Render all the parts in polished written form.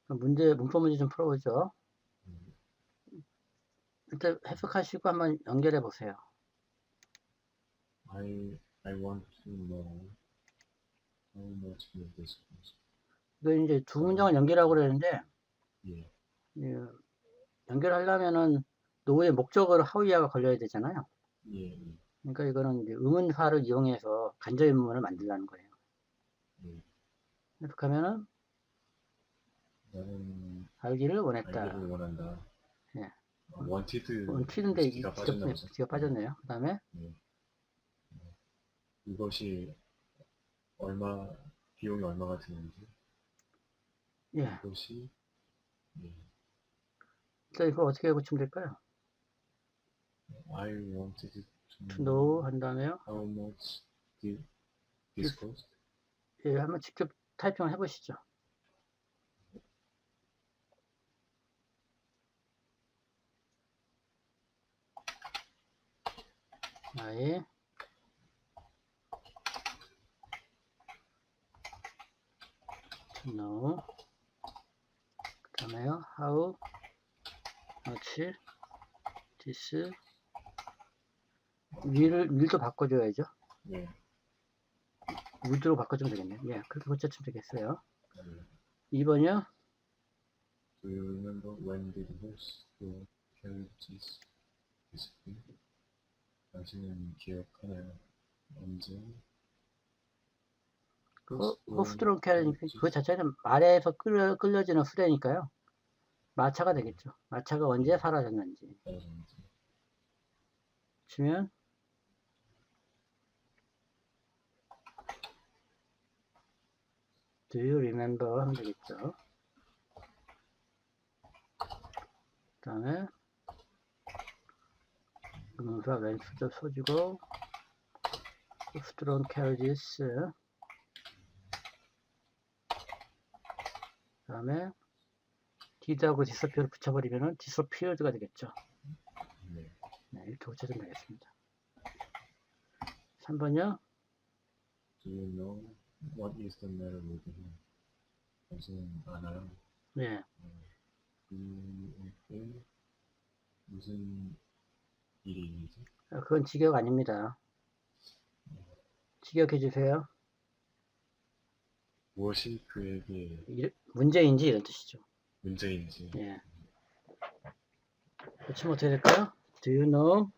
문법 문제 좀 풀어보죠. 일단 해석하시고 한번 연결해 보세요. I want to know how much will this cost. 이거 이제 두 문장을 연결하고 그러는데, 예, 예, 연결하려면은 노의 목적어로 how야가 걸려야 되잖아요. 예, 예, 그러니까 이거는 이제 의문사를 이용해서 간접의문문을 만들라는 거예요. 예. 해석하면은 나는 알기를 원했다. 알기를 원한다. 예. wanted인데 원티드인데 D가 빠졌나 보죠. D가 빠졌네요. 그 다음에 예. 이것이 얼마 비용이 얼마가 드는지. 예. 이것이 예. 일단 이걸 어떻게 고치면 될까요? I wanted to to know know 한 다음에요. how much this cost. 예, 한번 직접 타이핑을 해보시죠. I to know 그 다음에요. how much this will도 바꿔줘야죠. 네. would로 바꿔주면 되겠네요. 예, 그렇게 고쳐주면 되겠어요. 네. 2번이요. Do you remember when did horse go carry this discipline? 당신은 기억하나요? 언제? 호스트론 캐러니까 그 자체는 말에서 끌려지는 수레니까요. 마차가 되겠죠. 마차가 언제 사라졌는지. 치면 Do you remember 하면 되겠죠. 그 다음에 의문사 왼 수저 써주고 호스트론 캐러지스 그 다음에 did하고 disappear 붙여버리면 disappeared가 되겠죠. 네, 이렇게 고쳐주면 되겠습니다. 3번이요. Do you know what is the matter with him? 당신은 아나요? 네. 그에게 무슨 일이 있는지? 그건 직역 아닙니다. 직역해 주세요. 무엇이 그에게 문제인지 이런 뜻이죠. 문제인지. 예. 고치면 어떻게 될까요? Do you know?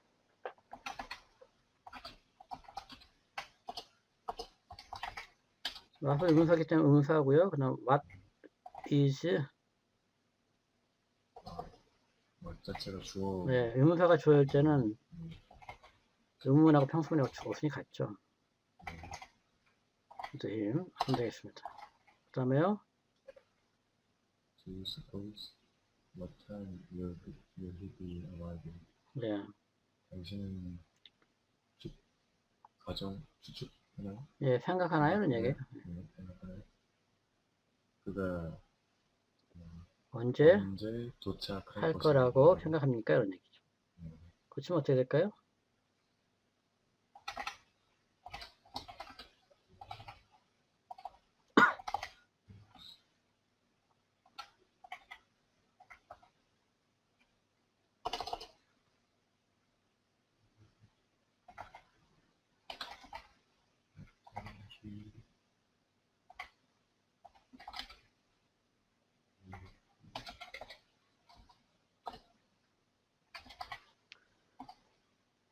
와서 의문사기 때문에 의문사고요. 그다음 what is 자체가 주어. 네, 의문사가 주어일 때는 의문하고 평수문하고 주어순이 같죠. 그래서 힘 하면 되겠습니다. 그 다음에요. Do you suppose what time will he be arriving? 네. 당신은 가정 추측하나요? 예, 생각하나요? 이런 얘기예요. 생각하나요? 그가 언제 도착할 거라고 생각합니까? 이런 얘기죠. 고치면 어떻게 될까요?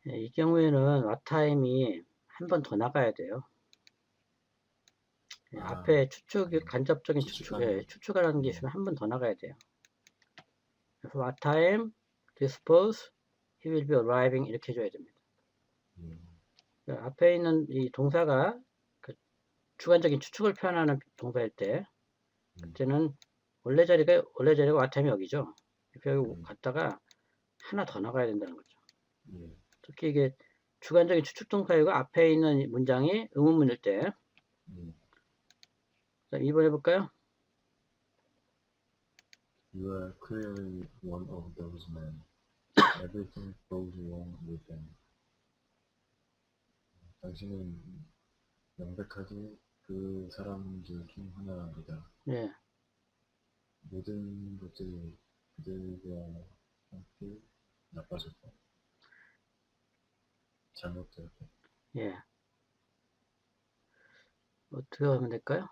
예, 이 경우에는 왓타임이 한 번 더 나가야 돼요. 예, 앞에 간접적인 추측이라는 게 있으면 한 번 더 나가야 돼요. 그래서 what time do you suppose he will be arriving 이렇게 해줘야 됩니다. 앞에 있는 이 동사가 그 주관적인 추측을 표현하는 동사일 때 그때는 원래 자리가 what time이 여기죠. 여기 갔다가 하나 더 나가야 된다는 거죠. 특히 이게 주관적인 추측 동사이고 앞에 있는 문장이 의문문일 때. 자, 2번 해볼까요? You are clearly one of those men. Everything goes wrong with them. 당신은 명백하게 그 사람들 중 하나이다. 네. 모든 것들이 그들과 함께 나빠졌다. 잘못되었다. 예. 어떻게 하면 될까요?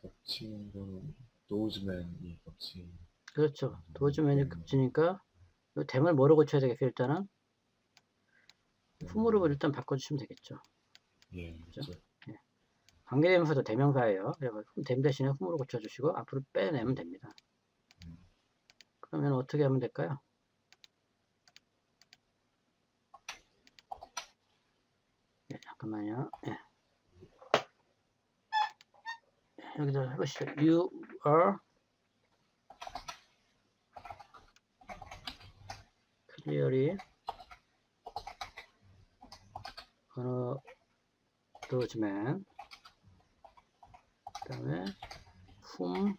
겹치는 거는 도즈맨이 겹친. 그렇죠. 도즈맨이 때문에. 급지니까 이 댐을 뭐로 고쳐야 되겠어요? 일단은 품으로 때문에. 일단 바꿔주시면 되겠죠. 예, 그죠? 그렇죠. 예. 관계대명사도 대명사예요. 그래서 댐 대신에 훔으로 고쳐주시고 앞으로 빼내면 됩니다. 그러면 어떻게 하면 될까요? 예, 잠깐만요. 예. 여기다 해보시죠. You are clearly on those men. 그 다음에 whom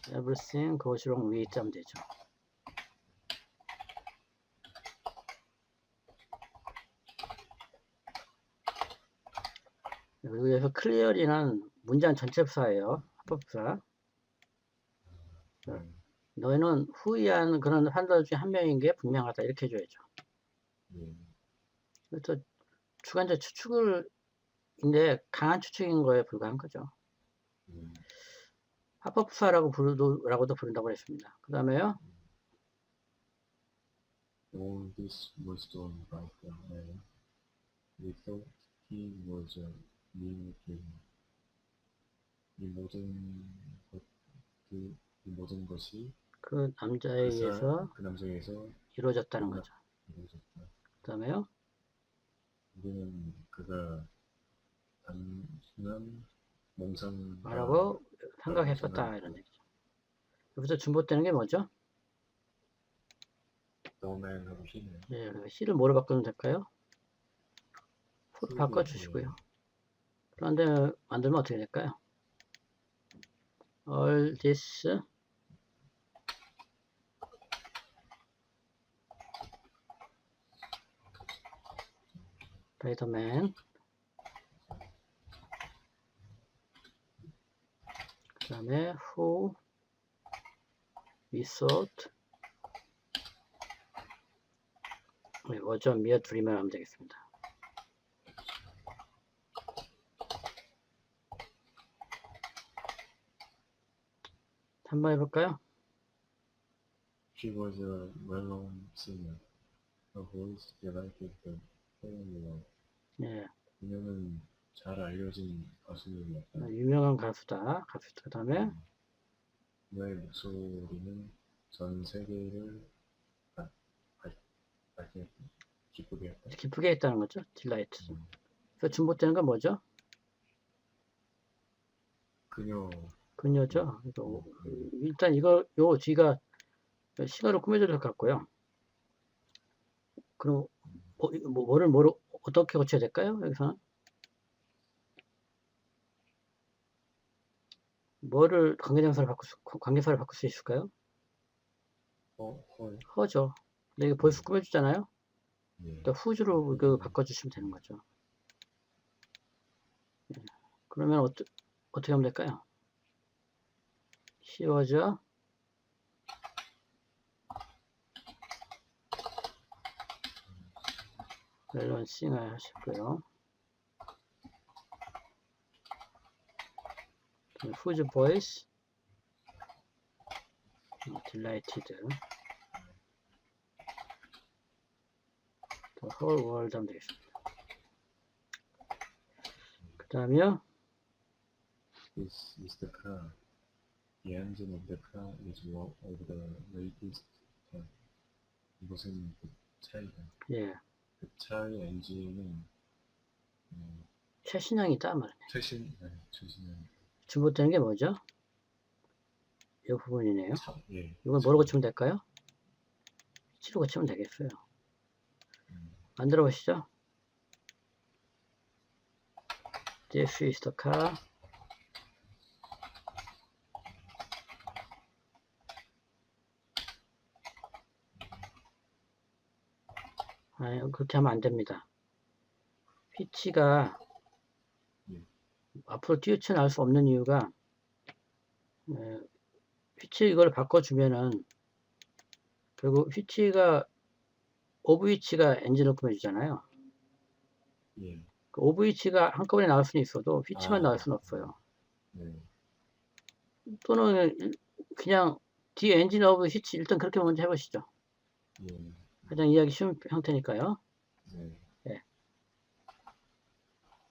everything goes wrong with 하면 되죠. 여기에서 clearly는 문장 전체 부사예요. 합법부사. 너희는 후이한 그런 판단 중에 한 명인 게 분명하다. 이렇게 해줘야죠. 그래서 주관적 추측인데 강한 추측인 거에 불과한 거죠. 합법부사라고 라고도 부른다고 했습니다. 그 다음에요. All this was done by the man. We thought he was a new king. 이 모든 것이 그 남자에 의해서 그 남자에 의해서 이루어졌다는 거죠. 이루어졌다. 그 다음에요. 우리는 그가 단순한 라고 생각했었다. 이런 얘기죠. 여기서 중복되는 게 뭐죠? 더맨하고 히네. 네, C를 뭐로 바꾸면 될까요? 후로 바꿔주시고요. 그런데 만들면 어떻게 될까요? All this by the man. 그 다음에 who we thought was a mere dreamer 하면 되겠습니다. 한번 해볼까요? She was a well-known singer. Her voice delighted the whole world. 네, 그녀는 잘 알려진 가수였다. 유명한 가수다. 그 다음에 그녀의 목소리는 전 세계를 기쁘게 했다. 기쁘게 했다는 거죠. delight. 그래서 중복되는 건 뭐죠? 그녀죠. 일단 요 뒤가 시가로 꾸며져 될 것 같고요. 그럼 뭐로 어떻게 고쳐야 될까요? 여기서는 뭐를 관계사를 바꿀 수 있을까요? 허죠. 근데 이게 벌써 꾸며주잖아요. 그러니까 후주로 바꿔주시면 되는 거죠. 그러면 어떻게 하면 될까요? 쉬워져. 밸런싱을 하시고요. whose voice delighted the whole world 하면 되겠습니다. 그 다음에요. This is the car. The engine of the car is one of the latest type. 이것은 그 차이다. 예. 그 차의 엔진은 최신형이다 말이네. 최신형. 중복되는 게 뭐죠? 이 부분이네요. 예. 이걸 뭐로 고치면 될까요? C로 고치면 되겠어요. 만들어 보시죠. This is the car. 아니, 그렇게 하면 안 됩니다. 휘치가 예. 앞으로 뛰어나올 수 없는 이유가 휘치 이걸 바꿔주면은 결국 휘치가 오브 휘치가 엔진을 꾸며주잖아요. 예. 그 오브 휘치가 한꺼번에 나올 수는 있어도 휘치만 나올 수는 없어요. 네. 또는 그냥 D 엔진 오브 휘치 일단 그렇게 먼저 해보시죠. 예. 가장 이해하기 쉬운 형태니까요. 네. 예.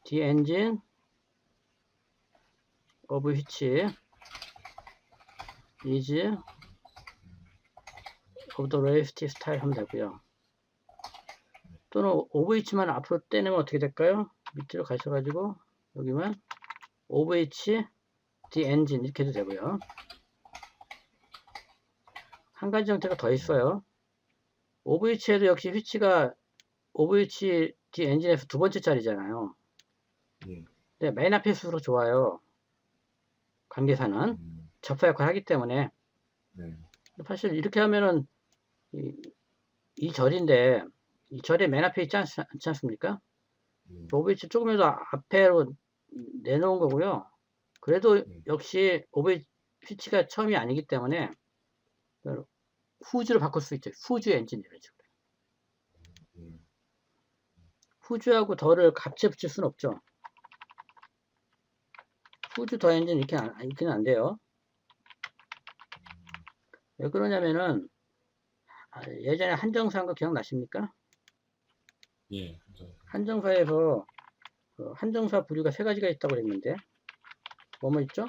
D 엔진 오브 휘치 is of the left style 하면 되고요. 또는 오브 휘치만 앞으로 떼내면 어떻게 될까요? 밑으로 가셔가지고 여기만 오브 휘치 D 엔진 이렇게 해도 되고요. 한 가지 형태가 더 있어요. 오브 휘치에도 역시 휘치가 오브 휘치 D 엔진에서 두 번째 자리잖아요. 예. 근데 맨 앞일수록 좋아요. 관계사는 접사 역할을 하기 때문에. 네. 사실 이렇게 하면은 이 절인데 이 절에 맨 앞에 있지 않습니까? 오브이치 조금이라도 앞에로 내놓은 거고요. 그래도 역시 오브이치가 처음이 아니기 때문에 후주로 바꿀 수 있죠. 후주 엔진 이런 식으로. 후주하고 더를 같이 붙일 수는 없죠. 후주 더 엔진 이렇게는 안 돼요. 왜 그러냐면은 예전에 한정사한 거 기억나십니까? 예. 한정사에서 한정사 부류가 세 가지가 있다고 그랬는데 뭐뭐 있죠?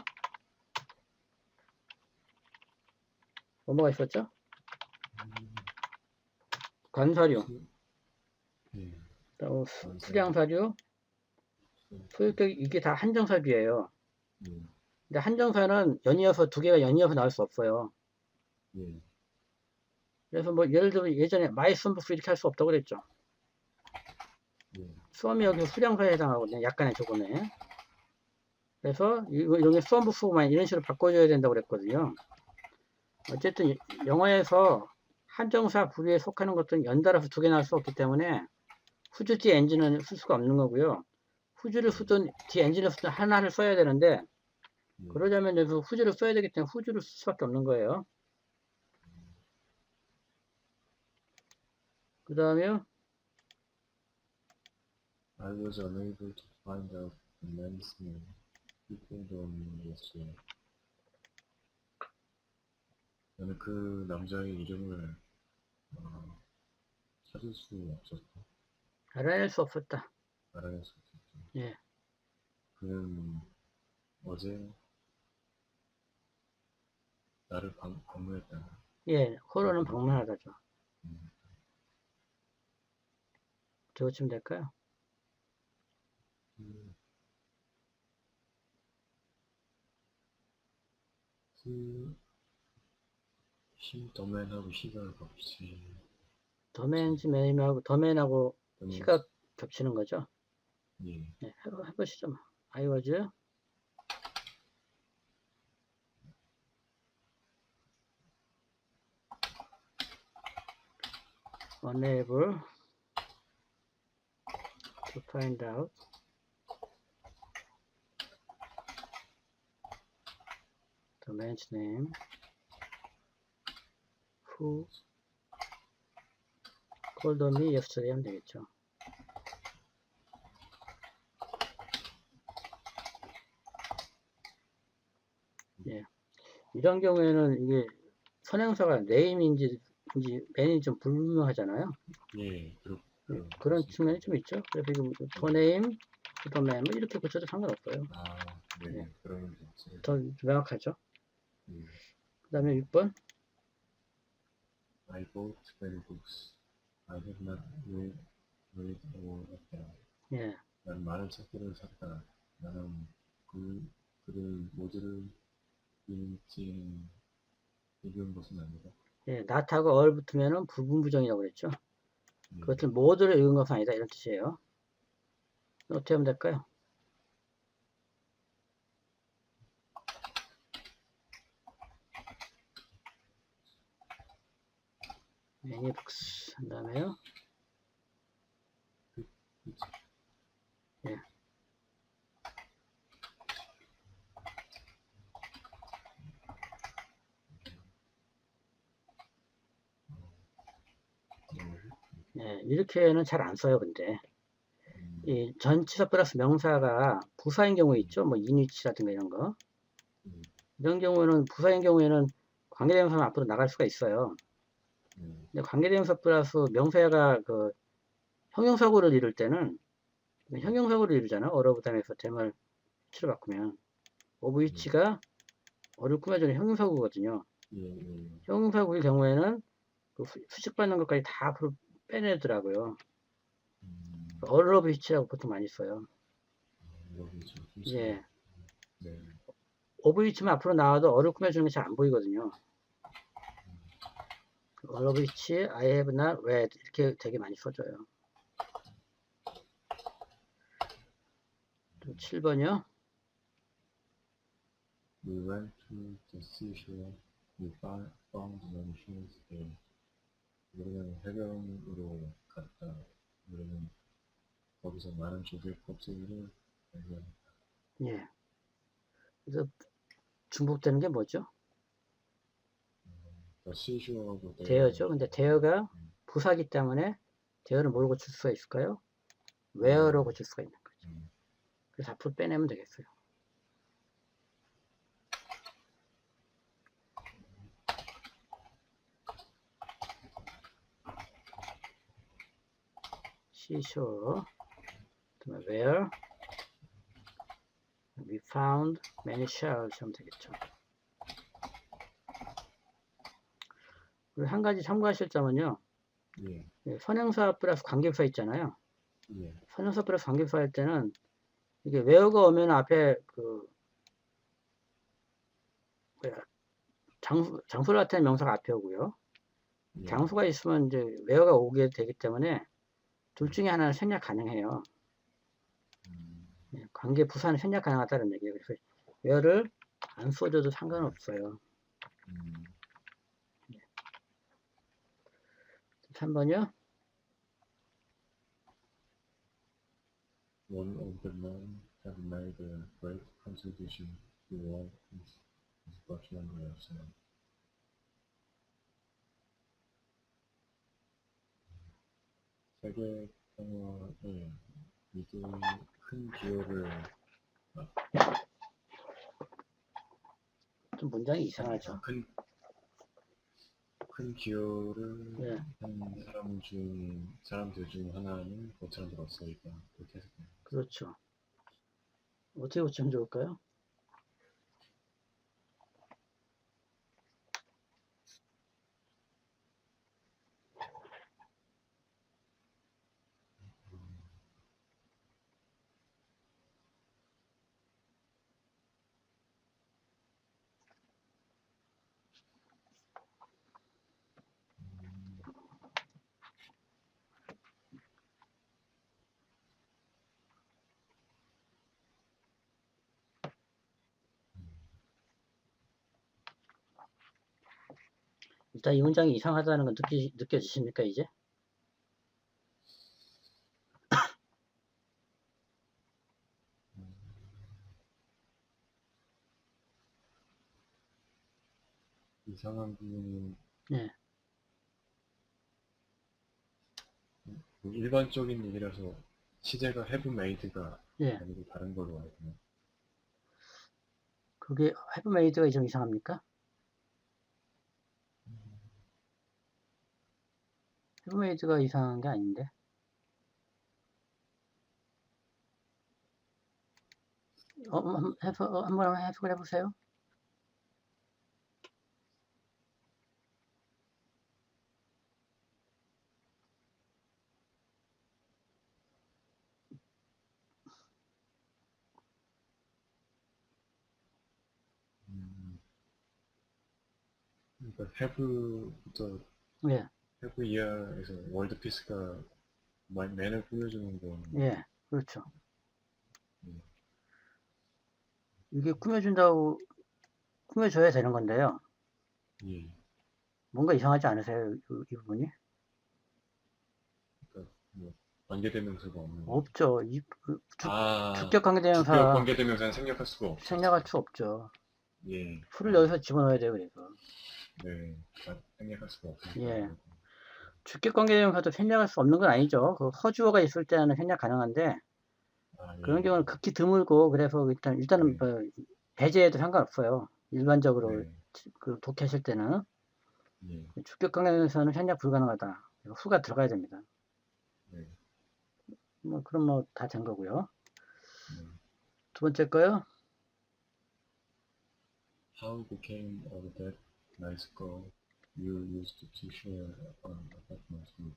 뭐뭐가 있었죠? 관사류, 수량사류, 소유격 이게 다 한정사류예요. 근데 한정사는 연이어서 두 개가 연이어서 나올 수 없어요. 그래서 뭐 예를 들어 예전에 마이스원부스 이렇게 할 수 없다고 그랬죠. 수험이 여기서 수량사에 해당하거든요. 약간의 조금에. 그래서 이런 게 수험부스만 이런 식으로 바꿔줘야 된다고 그랬거든요. 어쨌든 영어에서 한정사 부류에 속하는 것들은 연달아서 두 개 나올 수 없기 때문에 후주 D 엔진은 쓸 수가 없는 거고요. 후주를 쓰든 D 엔진을 쓰든 하나를 써야 되는데 그러자면 여기서 후주를 써야 되기 때문에 후주를 쓸 수밖에 없는 거예요. 그 다음에 I was unable to find out the man's name. People don't know. 나는 그 남자의 이름을 찾을 수 없었다. 알아낼 수 없었다. 알아낼 수 없었다. 예. 그는 어제 나를 방문했다. 예, 호로는 방문하다죠. 어떻게 치면 될까요? 더맨하고 시가 겹치. 더맨하고 시가 겹치는 거죠. 예. 네, 해보시죠. I was unable to find out the man's name who called on me yesterday 하면 되겠죠. 예. 이런 경우에는 이게 선행사가 name인지 man인지 좀 불분명하잖아요. 예. 그런 측면이 좀 있죠. 그래서 지금 the name, the man 뭐 이렇게 고쳐도 상관없어요. 아, 네. 네. 그러면 더 명확하죠. 그 다음에 6번. I bought many books. I have not read all of them. 예. 난 많은 책들을 샀다. 나는 그들 모두를 읽은 것은 아니다. 예, not하고 all 붙으면은 불분부정이라고 그랬죠. 그것을 모두를 읽은 것은 아니다 이런 뜻이에요. 어떻게 하면 될까요? many books 한 다음에요. 이렇게는 잘 안 써요. 근데 음, 이 전치사 플러스 명사가 부사인 경우 있죠. 뭐 인위치라든가 이런 거. 음, 이런 경우에는 부사인 경우에는 관계대명사는 앞으로 나갈 수가 있어요. 근데 관계대명사 플러스 명사가 그 형용사고를 이룰 때는 형용사고를 이루잖아. 어로부담에서 댐을 위치로 바꾸면 오브 위치가 어를 꾸며주는 형용사고거든요. 형용사고일 경우에는 그 수식받는 것까지 다 앞으로 빼내더라고요. 어를 오브 위치라고 보통 많이 써요. 여기죠. 예. 네. 오브 위치만 앞으로 나와도 어를 꾸며주는 게 잘 안 보이거든요. all of which I have not read 이렇게 되게 많이 써줘요. 또 7번이요. We went to the seashore. We found many ships there. 우리는 해변으로 갔다. 우리는 거기서 많은 조개 껍질을 발견했다. 예. 그래서 중복되는 게 뭐죠? The seashore하고 대어죠. 근데 대어가 부사기 때문에 대어를 뭐로 고칠 수가 있을까요? where로 고칠 수가 있는 거죠. 그래서 앞으로 빼내면 되겠어요. seashore, 그다음에 where we found many shells 하면 되겠죠. 그리고 한 가지 참고하실 점은요. 예. 선행사 플러스 관계부사 있잖아요. 예. 선행사 플러스 관계부사 할 때는 이게 where가 오면 앞에 그 장소를 나타내는 명사가 앞에 오고요. 예. 장소가 있으면 이제 where가 오게 되기 때문에 둘 중에 하나는 생략 가능해요. 관계 부사는 생략 가능하다는 얘기예요. 그래서 where를 안 써줘도 상관없어요. 3번이요. One of the men have made a great contribution to all his Scotland. 세계 평화에 이들이 큰 기여를 좀 문장이 이상하죠. 큰 기여를 네. 한 사람들 중 하나는 버트란드로서이다. 그렇게 해석합니다. 그렇죠. 어떻게 고치면 좋을까요? 일단 이 문장이 이상하다는 건 느껴지십니까, 이제? 이상한 부분은 네. 일반적인 얘기라서 시제가 have made가 예. 아니고 다른 걸로 알고 있나요? 그게 have made가 좀 이상합니까? have made가 이상한 게 아닌데. 한번 해석을 해보세요. 그러니까 have부터 예. have 이하에서 월드 피스가 맨을 꾸며주는 건 예. 그렇죠. 예. 이게 꾸며줘야 되는 건데요. 예. 뭔가 이상하지 않으세요? 이 부분이? 그러니까 뭐 관계대명사가 없는 없죠. 주격 주격 관계대명사 관계대명사는 생략할 수가 없죠. 생략할 수 없죠. 예. 풀을 여기서 집어넣어야 돼요. 그래서. 네. 생략할 수가 없어요. 예. 주격 관계대명사도 생략할 수 없는 건 아니죠. 그 허주어가 있을 때는 생략 가능한데 아, 그런 예. 경우는 극히 드물고 그래서 일단은 네. 뭐 배제해도 상관없어요. 일반적으로 네. 그 독해하실 때는 예. 주격 관계대명사는 생략 불가능하다. 후가 들어가야 됩니다. 네. 뭐 그럼 뭐 다 된 거고요. 네. 두 번째 거요. How became of that nice girl you used to share an apartment with?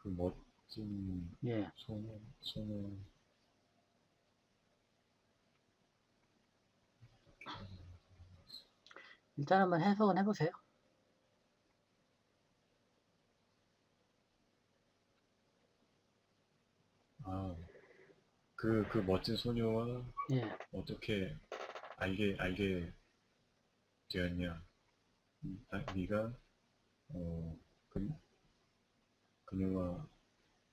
그 멋진 예. 소녀, 일단 한번 해석은 해보세요. 아, 그 멋진 소녀와 예. 어떻게 알게 되었냐? 네가 그 그녀와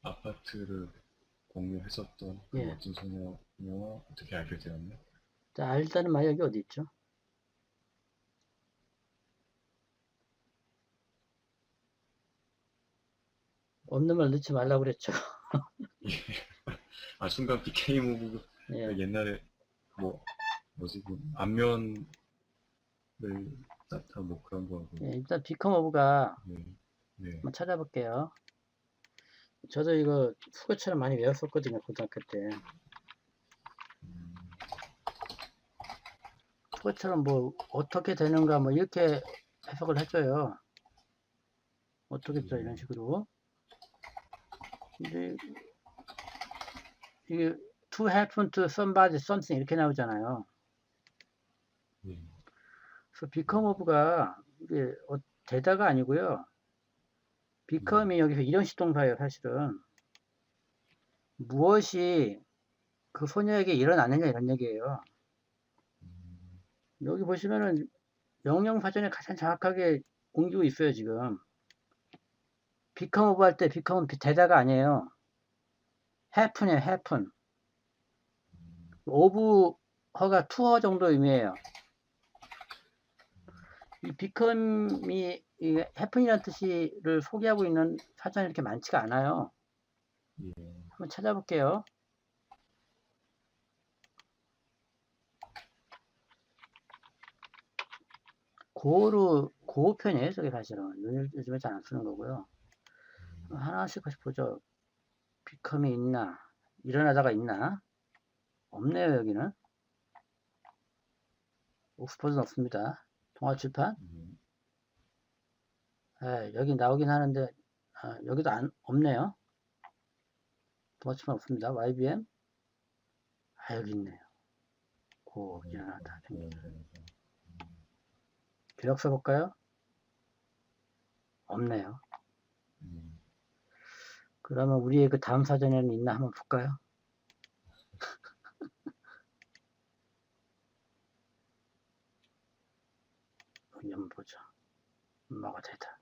아파트를 공유했었던 그 예. 멋진 소녀와 어떻게 알게 되었냐? 자, 알다는 말이 여기 어디 있죠? 없는 말 넣지 말라고 그랬죠. 예. 아, 순간 became of 예. 옛날에 뭐지 그 안면을 나타난 뭐 그런 거. 예. 일단 become of가 네. 네. 한번 찾아볼게요. 저도 이거 수거처럼 많이 외웠었거든요, 고등학교 때. 수거처럼 뭐 어떻게 되는가 뭐 이렇게 해석을 해줘요. 어떻게 돼 이런 식으로. 근데 이게 to happen to somebody something 이렇게 나오잖아요. 네. 그래서 become of가 이게 되다가 아니고요. become이 여기서 이런식 동사예요, 사실은. 무엇이 그 소녀에게 일어나느냐 이런 얘기예요. 여기 보시면은 명령사전에 가장 정확하게 옮기고 있어요, 지금. become of 할 때 become은 되다가 아니에요. happen이에요, happen. of 허가 to 정도 의미해요. 이 become이 이 happen이라는 뜻을 소개하고 있는 사전이 이렇게 많지가 않아요. 예. 한번 찾아볼게요. 고어편이에요, 저게 사실은. 요즘에 잘 안 쓰는 거고요. 하나씩 같이 보죠. become이 있나? 일어나다가 있나? 없네요, 여기는. 옥스퍼드는 없습니다. 동아출판? 여기 나오긴 하는데, 여기도 없네요. 동아출판 없습니다. YBM? 여기 있네요. 일어나다, 생기다. 기록 써볼까요? 없네요. 그러면 우리의 그 다음 사전에는 있나 한번 볼까요? 여기 한번 보죠. 엄마가 되다.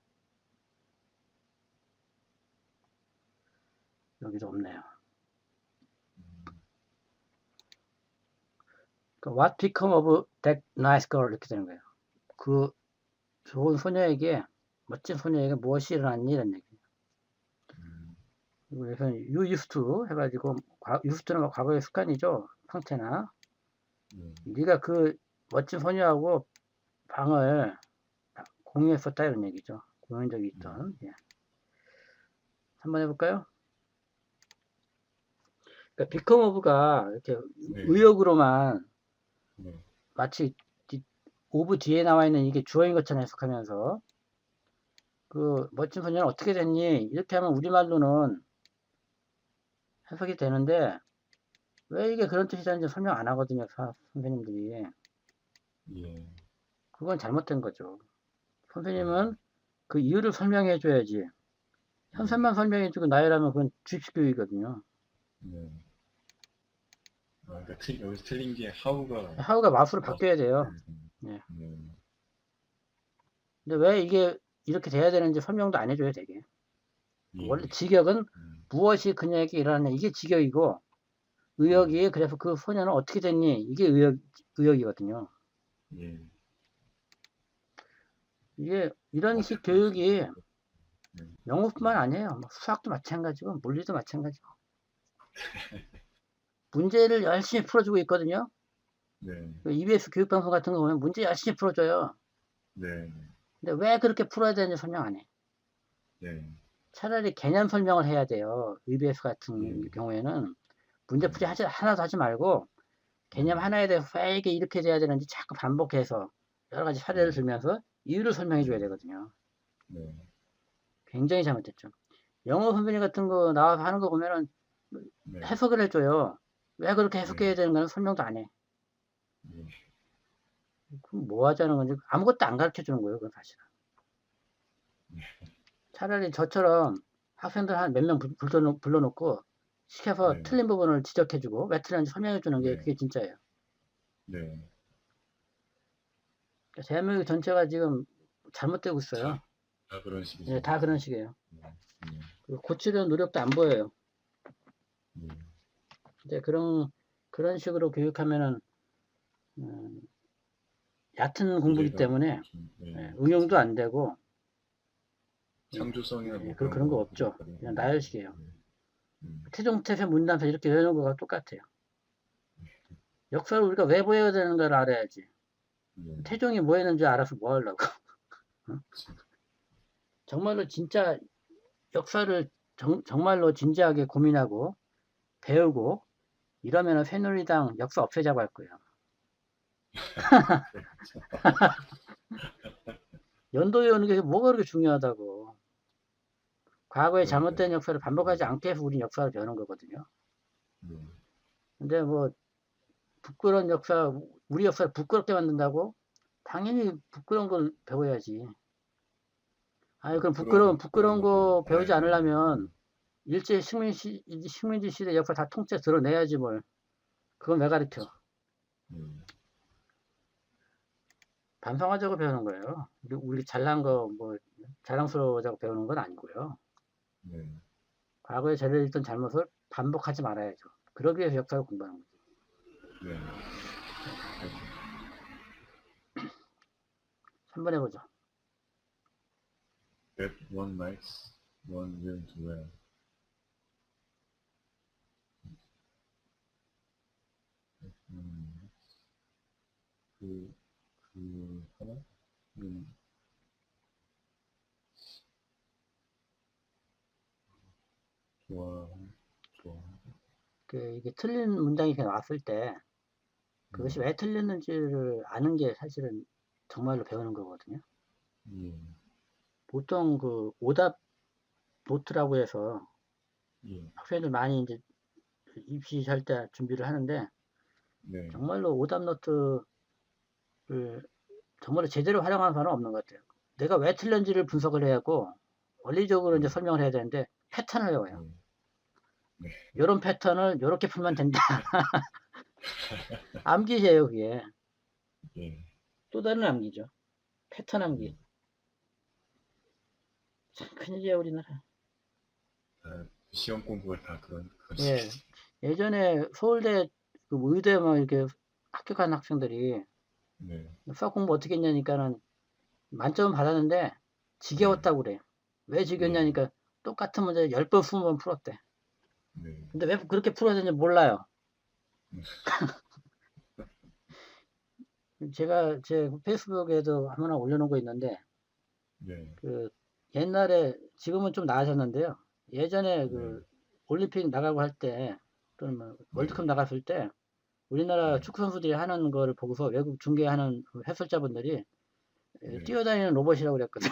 여기도 없네요. 그러니까 What become of that nice girl 이렇게 되는 거예요. 그 좋은 소녀에게, 멋진 소녀에게 무엇이 일어났니? 이런 얘기예요. 그래서 you used to 해가지고 used to는 과거의 습관이죠. 상태나 네가 그 멋진 소녀하고 방을 공유했었다 이런 얘기죠. 공유한 적이 있던. 예. 한번 해볼까요? 그러니까 become of가 이렇게 의역으로만 마치 of 뒤에 나와 있는 이게 주어인 것처럼 해석하면서 그 멋진 소녀는 어떻게 됐니? 이렇게 하면 우리말로는 해석이 되는데 왜 이게 그런 뜻이라는지 설명 안 하거든요, 선생님들이. 그건 잘못된 거죠. 선생님은 그 이유를 설명해 줘야지. 현상만 설명해 주고 나열하면 그건 주입식 교육이거든요. 그러니까 여기서 틀린 게 하우가 하우가 마우스로 맞. 바뀌어야 돼요. 예. 네. 근데 왜 이게 이렇게 돼야 되는지 설명도 안 해줘요, 되게. 예. 원래 직역은 음, 무엇이 그녀에게 일어났냐, 이게 직역이고, 예. 의역이, 그래서 그 소녀는 어떻게 됐니? 이게 의역이거든요. 예. 이게, 이런 식 어떻게 했어요? 교육이 네. 영어뿐만 아니에요. 뭐 수학도 마찬가지고, 물리도 마찬가지고. 문제를 열심히 풀어주고 있거든요. 네. 그 EBS 교육방송 같은 거 보면 문제 열심히 풀어줘요. 네. 근데 왜 그렇게 풀어야 되는지 설명 안 해. 네. 차라리 개념 설명을 해야 돼요. EBS 같은 예. 경우에는 문제 풀이 예. 하나도 하지 말고 개념 예. 하나에 대해서 왜 이게 이렇게 돼야 되는지 자꾸 반복해서 여러 가지 사례를 예. 들면서 이유를 설명해 줘야 예. 되거든요. 네. 굉장히 잘못됐죠. 영어 선생님 같은 거 나와서 하는 거 보면은 네. 해석을 해줘요. 왜 그렇게 네. 해석해야 되는가는 설명도 안 해. 예. 그럼 뭐 하자는 건지 아무것도 안 가르쳐 주는 거예요, 그건 사실은. 차라리 저처럼 학생들 한 몇 명 불러놓고 시켜서 네. 틀린 부분을 지적해주고 왜 틀렸는지 설명해 주는 게 네. 그게 진짜예요. 네. 그러니까 대한민국 전체가 지금 잘못되고 있어요. 다 그런 식이죠. 예, 다 그런 식이에요. 네. 고치려는 노력도 안 보여요. 네. 근데 그런 식으로 교육하면은 음, 얕은 공부기 미래가 때문에 좀, 네. 예, 응용도 안 되고 창조성이나 예, 뭐 그런 그런 거 거 없죠. 부족하다. 그냥 나열식이에요. 네. 태종태세 문단서 이렇게 외우는 거가 똑같아요. 역사를 우리가 왜 보여야 되는 걸 알아야지. 네. 태종이 뭐 했는지 알아서 뭐 하려고. 어? 정말로 진짜 역사를 정말로 진지하게 고민하고 배우고 이러면 새누리당 역사 없애자고 할 거예요. 연도 외우는 게 뭐가 그렇게 중요하다고. 과거에 그러니까요. 잘못된 역사를 반복하지 않게 해서 우리 역사를 배우는 거거든요. 네. 근데 뭐 부끄러운 역사, 우리 역사를 부끄럽게 만든다고? 당연히 부끄러운 걸 배워야지. 아니 그럼 부끄러운 것도 거 배우지 알아야 되는데. 않으려면 일제 식민지 시대 역사 다 통째 드러내야지 뭘. 그건 왜 가르쳐? 네. 반성하자고 배우는 거예요. 우리 잘난 거 뭐 자랑스러워하자고 배우는 건 아니고요. 네. 과거에 저질렀던 잘못을 반복하지 말아야죠. 그러기 위해서 역사를 공부하는 거죠. 네. 3번 해보죠. That one likes, one willing to wear. 그, 하나? 좋아. 이게 틀린 문장이 이렇게 나왔을 때 그것이 왜 틀렸는지를 아는 게 사실은 정말로 배우는 거거든요. 예. 보통 그 오답 노트라고 해서 예. 학생들 많이 이제 입시할 때 준비를 하는데 네. 정말로 오답 노트를 정말로 제대로 활용하는 사람은 없는 것 같아요. 내가 왜 틀렸는지를 분석을 해야 하고 원리적으로 이제 설명을 해야 되는데 패턴을 외워요. 네. 이런 패턴을 이렇게 풀면 된다. 암기예요, 그게. 예. 또 다른 암기죠. 패턴 암기. 참 큰일이야, 우리나라. 시험 공부가 다 그런 예. 예전에 서울대 그 의대 뭐 이렇게 합격한 학생들이 네. 수학 공부 어떻게 했냐니까는 만점 받았는데 지겨웠다고 그래. 왜 지겹냐니까 똑같은 문제 10번, 20번 풀었대. 네. 근데 왜 그렇게 풀어야 되는지 몰라요. 제가 제 페이스북에도 하나 올려놓은 거 있는데 네. 그 옛날에 지금은 좀 나아졌는데요. 예전에 네. 그 올림픽 나가고 할 때 또는 뭐 네. 월드컵 나갔을 때 우리나라 네. 축구 선수들이 하는 거를 보고서 외국 중계하는 그 해설자분들이 네. 뛰어다니는 로봇이라고 그랬거든요.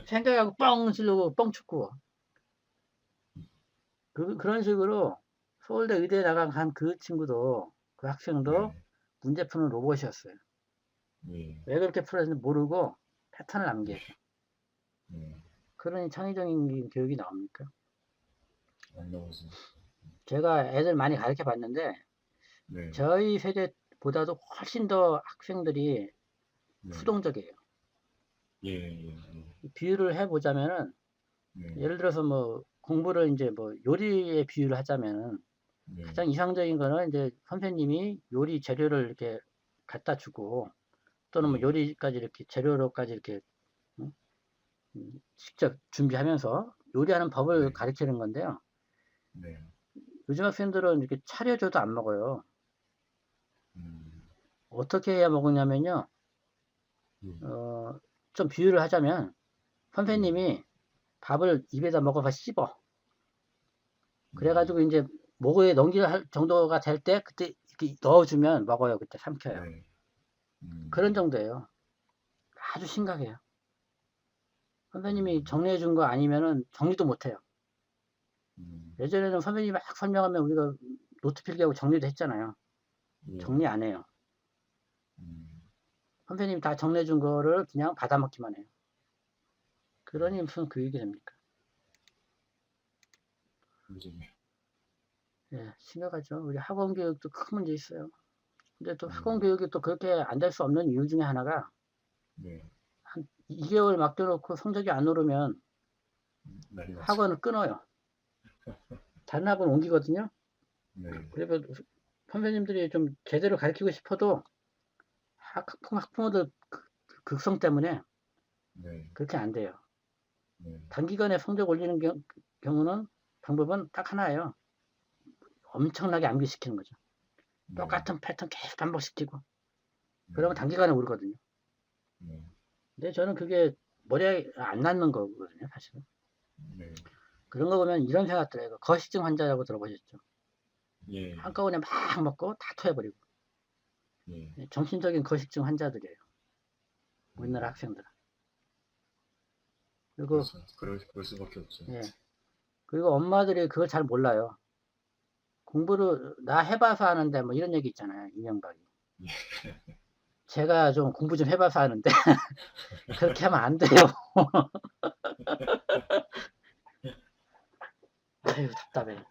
생각하고 뻥 찌르고 뻥 축구. 그런 식으로 서울대 의대에 나간 그 친구도 그 학생도 네. 문제 푸는 로봇이었어요. 네. 왜 그렇게 풀었는지 모르고 패턴을 암기해서. 네. 그러니 창의적인 교육이 나옵니까? 안 나오죠. 제가 애들 많이 가르쳐 봤는데 네. 저희 세대보다도 훨씬 더 학생들이 네. 수동적이에요. 예, 예, 예. 비유를 해보자면은 네. 예를 들어서 뭐 공부를 이제 뭐 요리에 비유를 하자면은 네. 가장 이상적인 거는 이제 선생님이 요리 재료를 이렇게 갖다 주고 또는 뭐 예. 요리까지 이렇게 재료로까지 이렇게 음, 직접 준비하면서 요리하는 법을 네. 가르치는 건데요. 네. 요즘 학생들은 이렇게 차려줘도 안 먹어요. 음. 어떻게 해야 먹으냐면요. 예. 어, 좀 비유를 하자면 네. 선생님이 밥을 입에다 먹어서 씹어. 음. 그래가지고 이제 목에 넘길 정도가 될 때 그때 이렇게 넣어주면 먹어요. 그때 삼켜요. 네. 그런 음. 정도예요. 아주 심각해요. 선생님이 음. 정리해 준 거 아니면은 정리도 못 해요. 음. 예전에는 선생님이 막 설명하면 우리가 노트 필기하고 정리도 했잖아요. 예. 정리 안 해요. 음. 선생님이 다 정리해 준 거를 그냥 받아먹기만 해요. 음. 그러니 무슨 교육이 됩니까? 문제네. 예, 심각하죠. 우리 학원 교육도 큰 문제 있어요. 근데 또 학원 음. 교육이 또 그렇게 안 될 수 없는 이유 중에 하나가 네. 한 2개월 맡겨놓고 성적이 안 오르면 난리 나죠. 학원을 끊어요. 다른 학원 옮기거든요. 네. 그리고 선생님들이 좀 제대로 가르치고 싶어도 학부모들 극성 때문에 네. 그렇게 안 돼요. 네. 단기간에 성적 올리는 경우는 방법은 딱 하나예요. 엄청나게 암기시키는 거죠. 네. 똑같은 패턴 계속 반복시키고 그러면 네. 단기간에 오르거든요. 네. 근데 저는 그게 머리에 안 남는 거거든요, 사실은. 네. 그런 거 보면 이런 생각 들어요. 거식증 환자라고 들어보셨죠? 예. 한꺼번에 막 먹고 다 토해버리고. 예. 정신적인 거식증 환자들이에요. 우리나라 음. 학생들은. 그리고, 그렇죠. 그럴 수밖에 없죠. 예. 그리고 엄마들이 그걸 잘 몰라요. 공부를 나 해봐서 하는데 뭐 이런 얘기 있잖아요. 이명박이. 예. 제가 좀 공부 좀 해봐서 하는데 그렇게 하면 안 돼요. 아유 답답해.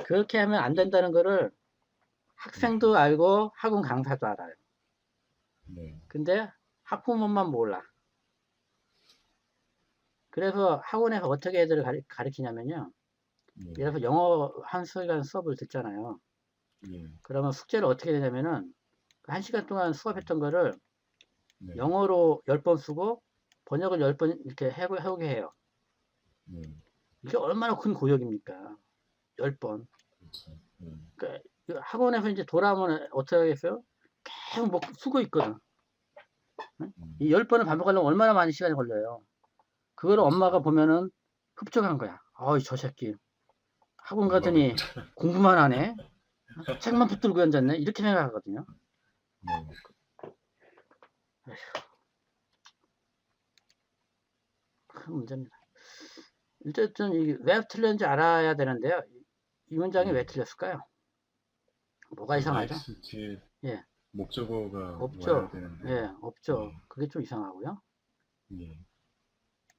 그렇게 하면 안 된다는 거를 네. 학생도 알고 학원 강사도 알아요. 네. 근데 학부모만 몰라. 그래서 학원에서 어떻게 애들을 가르치냐면요. 네. 예를 들어서 영어 한 시간 수업을 듣잖아요. 예. 그러면 숙제를 어떻게 되냐면은 한 시간 동안 수업했던 거를 네. 영어로 10번 쓰고 번역을 10번 이렇게 해오게 해요. 네. 이게 얼마나 큰 고역입니까? 10번. 그렇죠. 네. 그러니까 학원에서 이제 돌아오면 어떻게 하겠어요? 계속 뭐 쓰고 있거든. 이 음. 10번을 반복하려면 얼마나 많은 시간이 걸려요. 그걸 그렇죠. 엄마가 보면은 흡족한 거야. 어이, 저 새끼. 학원 안 봐도 가더니 공부만 하네? 책만 붙들고 앉았네? 이렇게 생각하거든요. 네. 큰 문제입니다. 어쨌든 왜 틀렸는지 알아야 되는데요. 이 문장이 왜 예. 틀렸을까요? 뭐가 그 이상하죠? YX 뒤에 예, 목적어가 와야 없죠. 되는데, 예, 없죠. 예. 그게 좀 이상하고요. 예.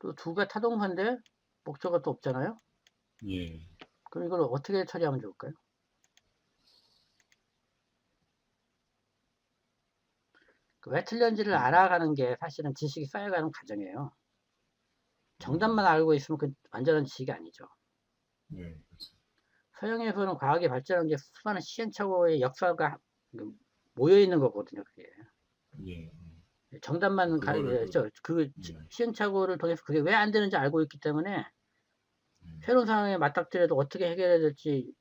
또 두가 타동사인데 목적어 또 없잖아요. 예. 그럼 이걸 어떻게 처리하면 좋을까요? 왜 틀렸는지를 그, 알아가는 게 사실은 지식이 쌓여가는 과정이에요. 음. 정답만 알고 있으면 그 완전한 지식이 아니죠. 예. 그렇죠. 서양에서는 과학이 발전한 게 수많은 시행착오의 역사가 모여 있는 거거든요. 그게 예. 정답만 그거를 그 예. 시행착오를 통해서 그게 왜 안 되는지 알고 있기 때문에 예. 새로운 상황에 맞닥뜨려도 어떻게 해결해야 될지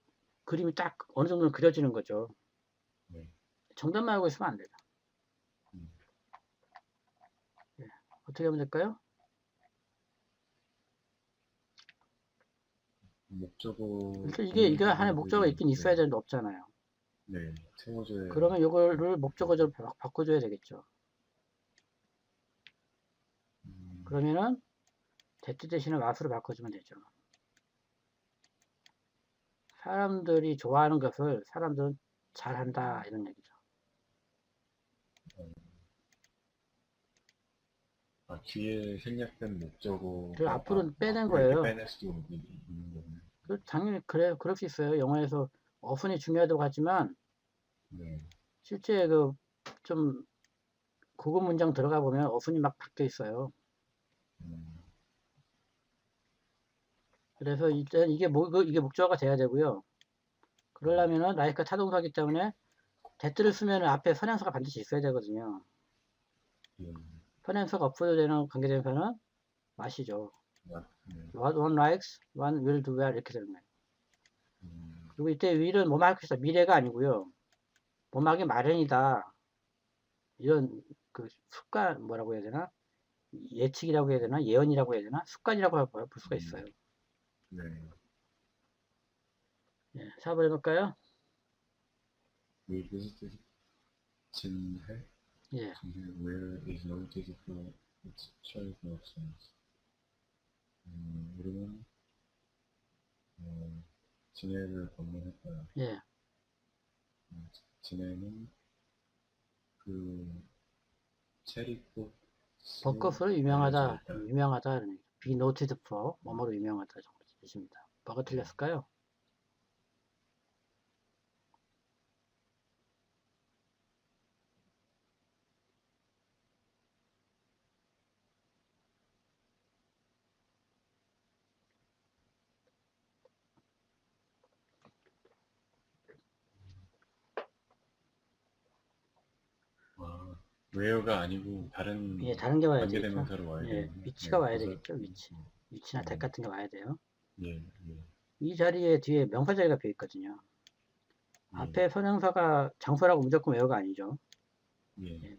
그림이 딱 어느 정도는 그려지는 거죠. 예. 정답만 알고 있으면 안 돼요. 음. 예. 어떻게 하면 될까요? 목적어 일단 이게 하나의 목적어가 부분들이 있긴 있어야 네. 되는데 없잖아요. 네. 채워져야 그러면 이거를 되죠. 목적어로 바꿔줘야 되겠죠. 음. 그러면은 that 대신에 what으로 바꿔주면 되죠. 사람들이 좋아하는 것을 사람들은 잘한다 이런 얘기죠. 뒤에 생략된 그 목적어가 앞으로 빼낸 앞으로 이렇게 거예요. 빼낼 수도 있는 거군요. 당연히 그럴 수 있어요. 영어에서 어순이 중요하다고 하지만 네. 실제 좀 고급 문장 들어가 보면 어순이 막 바뀌어 있어요. 그래서 일단 이게 목적어가 돼야 되고요. 그러려면은 like가 타동사기 때문에 that를 쓰면 앞에 선행사가 반드시 있어야 되거든요. 예. 선행사가 없어도 되는 관계대명사는 what이죠. 네. What one likes, one will do well 이렇게 되는 거예요. 음, 그리고 이때 will은 뭐뭐 할 것이다. 미래가 아니고요. 뭐뭐 하기 마련이다. 이런 습관 뭐라고 해야 되나? 예측이라고 해야 되나? 예언이라고 해야 되나? 습관이라고 볼 수가 있어요. 네. 예, 4번 해볼까요? We visited 진해. 예, 진해 where is noted for its choice of songs. 우리는 진해를 방문했다. 예. 진해는 그 체리꽃 벚꽃으로 유명하다. 유명하다. be noted for 뭐뭐로 유명하다 정도 뜻입니다. 뭐가 틀렸을까요? where가 아니고 다른 예, 다른 게 와야 되겠죠. 관계대명사로 와야 예, 되는 위치가 와야 되겠죠. 위치나 that 같은 게 와야 돼요. 예. 이 자리에 뒤에 명사 자리가 비어 있거든요. 앞에 선행사가 장소라고 무조건 where가 아니죠. 예.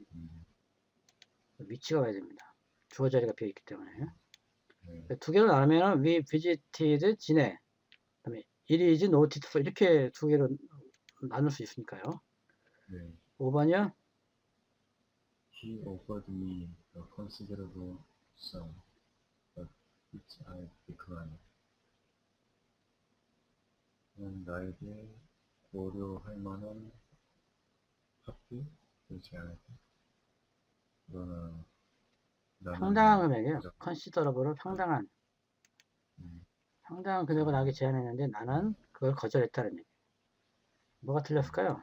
위치가 와야 됩니다. 주어 자리가 비어 있기 때문에. 네. 두 개로 나누면 we visited 진해. 그다음에 it is noted for 이렇게 두 개로 나눌 수 있으니까요. 네. 5번이요. He offered me a considerable sum, but which I declined. 나에게 고려할 만한 합의 되지 않았다. 그러나 나는 상당한 금액이에요. considerable로 상당한 금액을 나에게 제안했는데 나는 그걸 거절했다는 얘기. 뭐가 틀렸을까요?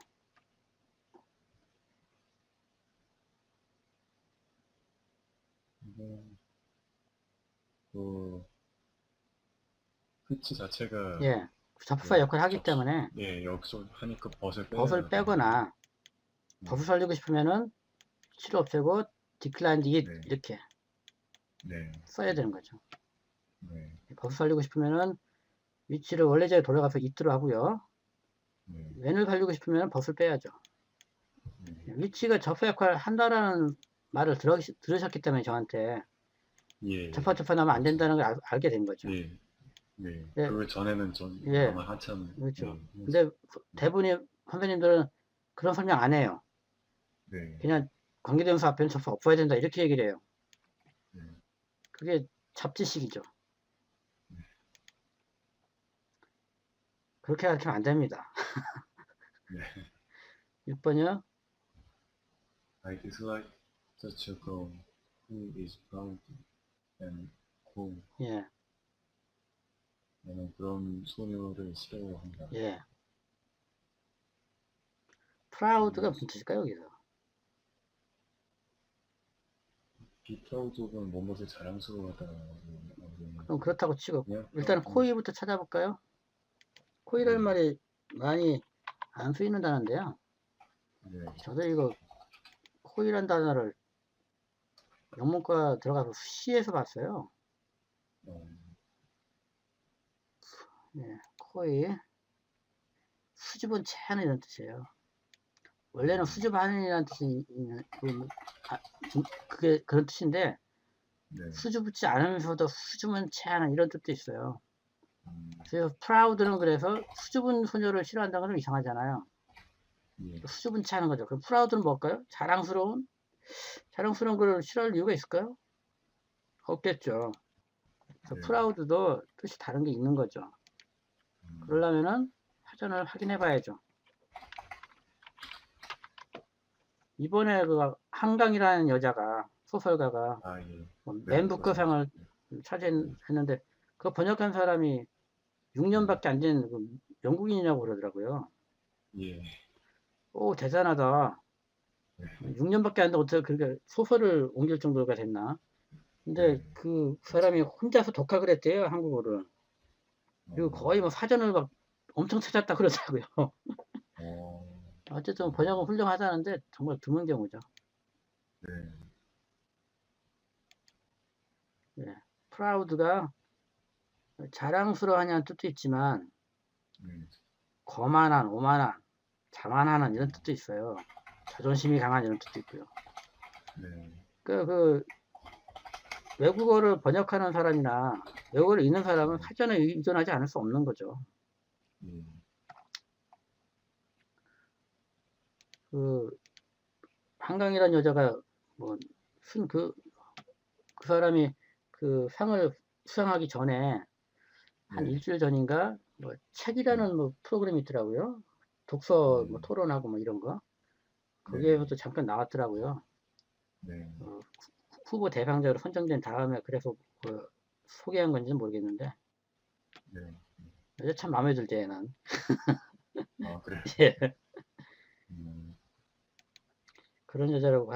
그 끝이 자체가 예, 접수사 역할을 하기 때문에 예, 역속하니까 벗을 빼거나 벗을 살리고 싶으면은 치료 없애고 declined it 네. 이렇게 네. 써야 되는 거죠. 네. 벗을 살리고 싶으면은 위치를 원래 자리에 돌아가서 it로 하고요. 네. when을 살리고 싶으면 벗을 빼야죠. 위치가 접수 역할을 한다라는 말을 들으셨기 때문에 저한테 예. 접하면 안 된다는 걸 알게 된 거죠. 예. 네. 예. 그 전에는 전 예. 아마 한참 그렇죠. 근데 대부분의 선생님들은 그런 설명 안 해요. 네. 그냥 관계대명사 앞에는 접수 없어야 된다 이렇게 얘기를 해요. 네. 그게 잡지식이죠. 그렇게 가르치면 안 됩니다. 네. 6번이요. I dislike such a girl who is proud and cool. 예. 나는 그런 소녀를 싫어한다. 예. proud가 무슨 뜻일까요, 여기서? be proud는 무엇을 자랑스러워하다. 그럼 그렇다고 치고 일단은 proud. 코이부터 찾아볼까요? 코이라는 말이 많이 안 쓰이는 단어인데요. 네. 저도 이거 코이란 단어를 영문과 들어가서 시에서 봤어요. 예, 코이 수줍은 채하는 이런 뜻이에요. 원래는 수줍하는이라는 뜻이 그게 그런 뜻인데 네. 수줍지 않으면서도 수줍은 채하는 이런 뜻도 있어요. 그래서 프라우드는 그래서 수줍은 소녀를 싫어한다는 건 이상하잖아요. 예. 수줍은 채하는 거죠. 그럼 프라우드는 뭘까요? 자랑스러운 걸 싫어할 이유가 있을까요? 없겠죠. 그래서 네. 프라우드도 뜻이 다른 게 있는 거죠. 그러려면은 사전을 확인해 봐야죠. 이번에 그 한강이라는 여자가 소설가가 예. 맨 북커상을 차지했는데 그 번역한 사람이 6년밖에 안 된 영국인이라고 그러더라고요. 예. 오, 대단하다. 네. 6년밖에 안 돼 어떻게 그렇게 소설을 옮길 정도가 됐나? 근데 네. 그 사람이 혼자서 독학을 했대요, 한국어를. 그리고 거의 뭐 사전을 막 엄청 찾았다 그러더라고요. 어, 어쨌든 번역은 훌륭하다는데 정말 드문 경우죠. 네. 예. 프라우드가 자랑스러워하냐는 뜻도 있지만 네. 거만한, 오만한, 자만하는 이런 뜻도 있어요. 자존심이 강한 이런 뜻도 있고요. 네. 그 외국어를 번역하는 사람이나 외국어를 읽는 사람은 네. 사전에 의존하지 않을 수 없는 거죠. 예. 그 한강이라는 여자가 그 사람이 그 상을 수상하기 전에 한 네. 일주일 전인가 책이라는 프로그램이 있더라고요. 독서 네. 토론하고 이런 거. 네. 거기에서도 잠깐 나왔더라고요. 네. 후보 대상자로 선정된 다음에 그래서 소개한 건지는 모르겠는데 네. 여자 참 마음에 들대 얘는. 아, 그래요? 예. 음, 그런 여자라고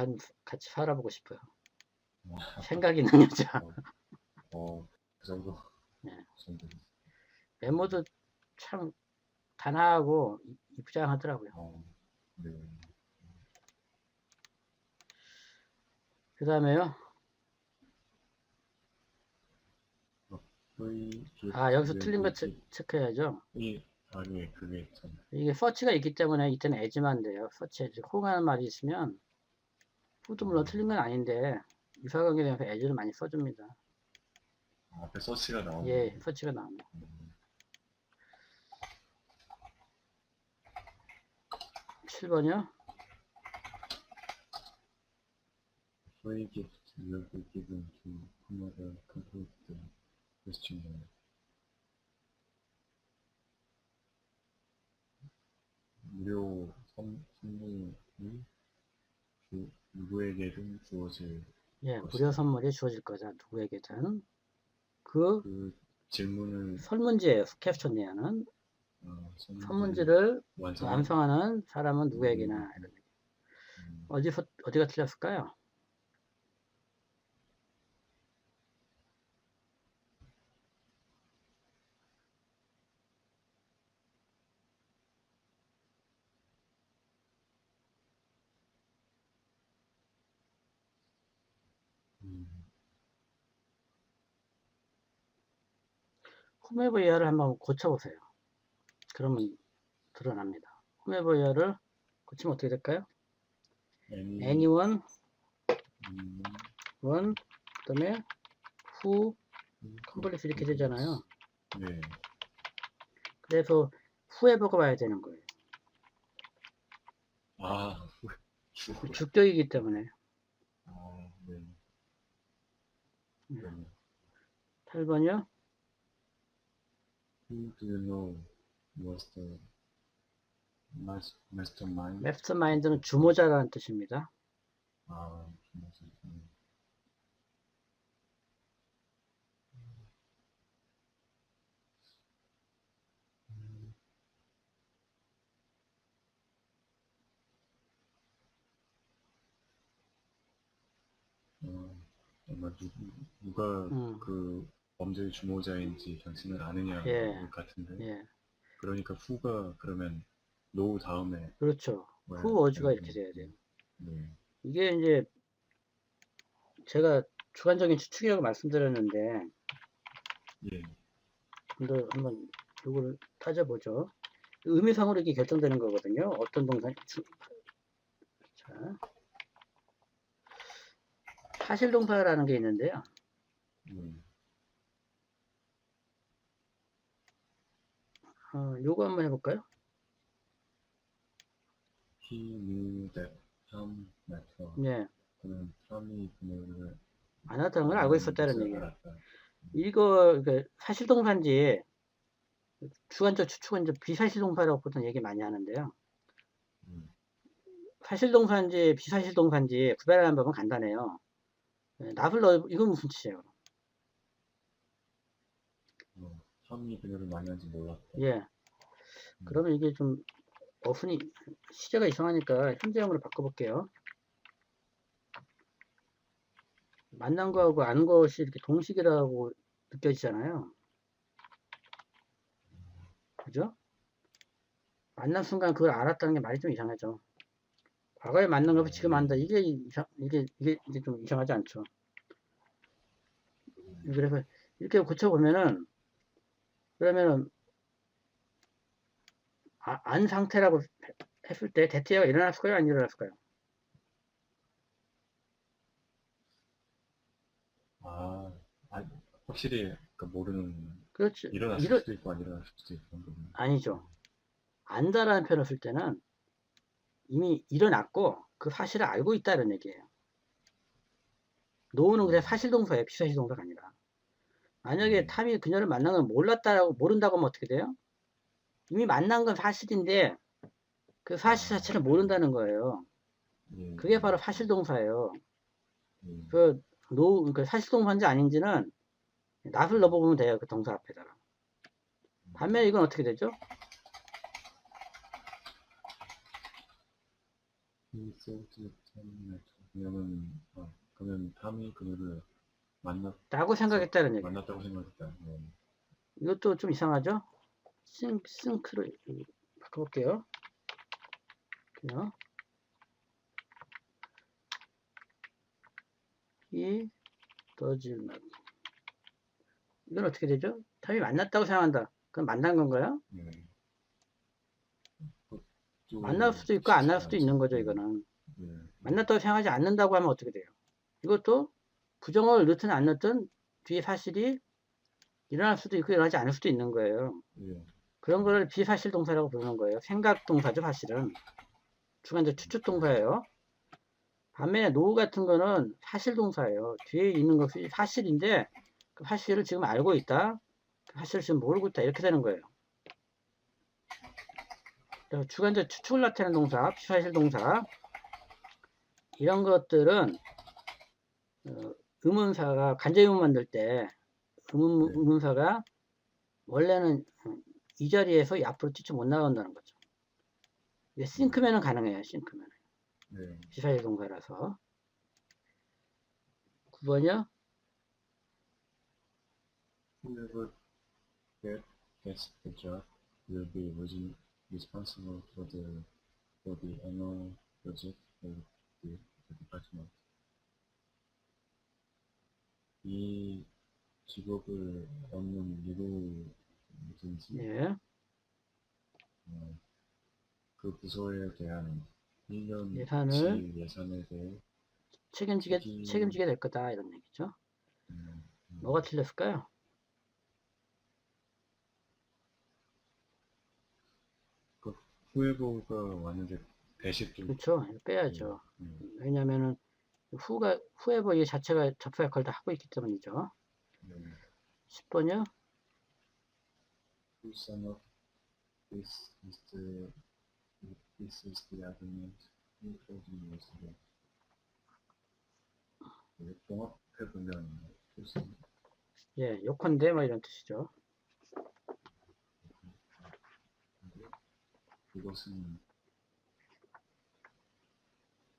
같이 살아보고 싶어요. 아, 생각 있는 여자. 그 정도, 예. 그 정도. 외모도 참 단아하고 이쁘장하더라고요. 네. 그 다음에요. 여기서 틀린 거 체크해야죠. 아니, 그게 참, 이게 서치가 있기 때문에 이때는 애지만 돼요. 서치에 호응하는 말이 있으면 후도 물론 틀린 건 아닌데 유사관계에 대해서 애지를 많이 써줍니다. 앞에 서치가 나오는. 예, 서치가 나옵니다. 7번이요. Free gift will be given to whomever completes the questionnaire. 무료 선물이 누구에게든 주어질 예, 것이다. 무료 선물이 주어질 거다. 누구에게든. 그 질문을 설문지예요. 캡스톤이야는 설문지를 완성하는 사람은 누구에게나. 어디가 틀렸을까요? whomever를 한번 고쳐보세요. 그러면 드러납니다. whomever를 고치면 어떻게 될까요? anyone, one, 그 다음에 who, 컴플렉스 이렇게 되잖아요. 네. 그래서 whoever가 와야 되는 거예요. 주격이기 때문에. 네. 네. 8번이요. Who do you know was the mastermind? mastermind는 주모자라는 뜻입니다. 아마 누가 그 범죄의 주모자인지 당신은 아느냐 예. 같은데. 예. 그러니까 후가 그러면 노 다음에. 그렇죠. who was가 이렇게 돼야 돼요. 네. 이게 이제 제가 주관적인 추측이라고 말씀드렸는데, 예. 근데 한번 이거를 따져보죠. 의미상으로 이게 결정되는 거거든요. 어떤 동사, 자, 사실동사라는 게 있는데요. 요거 한번 해볼까요? He knew that Tom met her. 네. 그는 탐이 그녀를 안 왔다는 걸 알고 있었다는 얘기예요. 이거 사실동사인지 주관적 추측은 비사실동사라고 보통 얘기 많이 하는데요. 사실동사인지 비사실동사인지 구별하는 법은 간단해요. 납을 넣어, 이건 무슨 뜻이에요? 탐이 그녀를 만나는지 몰랐다. 예. 그러면 이게 좀 어순이 시제가 이상하니까 현재형으로 바꿔볼게요. 만난 거하고 아는 것이 이렇게 동식이라고 느껴지잖아요. 그죠? 만난 순간 그걸 알았다는 게 말이 좀 이상하죠. 과거에 만난 거 지금 안다. 이게 좀 이상하지 않죠. 그래서 이렇게 고쳐보면은, 그러면은, 안 상태라고 했을 때 대체가 일어났을까요? 안 일어났을까요? 아, 아, 확실히 그 모르는 그렇지. 일어났을 수도 있고 안 일어났을 수도 있고 그런 거군요. 아니죠. 안다라는 표현을 쓸 때는 이미 일어났고 그 사실을 알고 있다는 얘기예요. 노우는 그냥 사실동사예요. 비사실동사가 아니라. 만약에 탐이 그녀를 만난 걸 몰랐다라고 모른다고 하면 어떻게 돼요? 이미 만난 건 사실인데 그 사실 자체를 모른다는 거예요. 예, 그게 바로 사실동사예요. 예. 그러니까 사실동사인지 아닌지는 not을 넣어보면 돼요. 그 동사 앞에다가. 반면에 이건 어떻게 되죠? He thought 탐이 그러면 탐이 그녀를 라고 생각했다는 얘기예요. 만났다고 생각했다. 예. 이것도 좀 이상하죠? 싱크를 바꿔볼게요. 그냥 he does not. 이건 어떻게 되죠? 탐이 만났다고 생각한다. 그럼 만난 건가요? 예. 만날 수도 있고 안 날 쉽지 수도 않죠. 있는 거죠. 예, 이거는 예, 만났다고 생각하지 않는다고 하면 어떻게 돼요? 이것도 부정을 넣든 안 넣든 뒤에 사실이 일어날 수도 있고 일어나지 않을 수도 있는 거예요. 예. 그런 거를 비사실 동사라고 부르는 거예요. 생각 동사죠, 사실은. 주관적 추측 동사예요. 반면에 노우 같은 거는 사실 동사예요. 뒤에 있는 것이 사실인데 그 사실을 지금 알고 있다. 그 사실을 지금 모르고 있다. 이렇게 되는 거예요. 그래서 주관적 추측을 나타내는 동사, 비사실 동사 이런 것들은 의문사가 간접의문 만들 때 의문사가 원래는 이 자리에서 앞으로 뛰쳐 못 나간다는 거죠. 싱크면은 가능해요. 싱크면. 네. 비사실 동사라서. 9번이요? Whoever gets the job will be responsible for the annual budget of the department. 이 직업을 얻는 누구든지 예. 그 부서에 대한 1년치 예산을 예산에 대해 책임지게 될 거다. 이런 얘기죠. 뭐가 틀렸을까요? 그 후회보가 왔는데 대신 좀 그렇죠. 이거 빼야죠. 왜냐면은 후에버 이 자체가 접수 역할을 다 하고 있기 때문이죠. 10번이요? Some of this is the argument in closing yesterday. 종합해보면 예, 요컨대 뭐 이런 뜻이죠. 이것은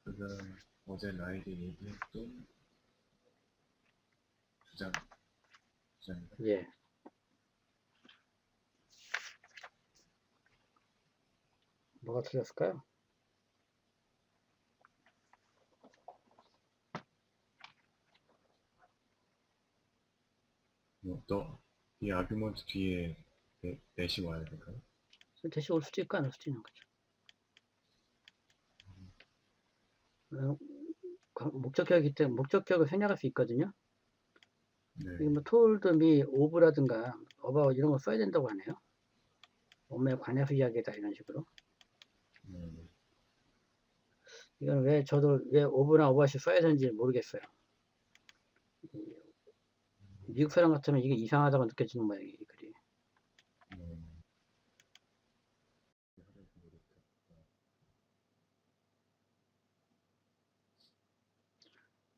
그가 어제 나에게 얘기했던 주장이다. 예. 뭐가 틀렸을까요? 이 아규먼트 뒤에 대시 와야 될까요? 대시 올 수도 있고 안 올 수도 있는 거죠. 목적격이기 때문에 목적격을 생략할 수 있거든요. 네. 뭐 told me of라든가 about 이런 거 써야 된다고 하네요. 몸에 관해서 이야기다 이런 식으로. 이건 저도 왜 of나 about이 써야 되는지 모르겠어요. 미국 사람 같으면 이게 이상하다고 느껴지는 모양이에요, 이 글이.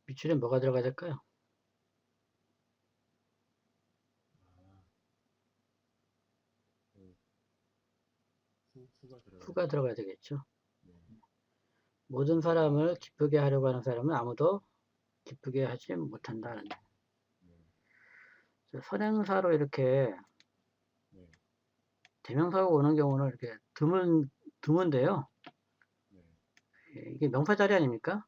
밑줄에 뭐가 들어가야 될까요? who가 들어가야 되겠죠. 네. 모든 사람을 기쁘게 하려고 하는 사람은 아무도 기쁘게 하지 못한다는. 네. 선행사로 이렇게 네. 대명사가 오는 경우는 이렇게 드문데요. 네. 이게 명사 자리 아닙니까?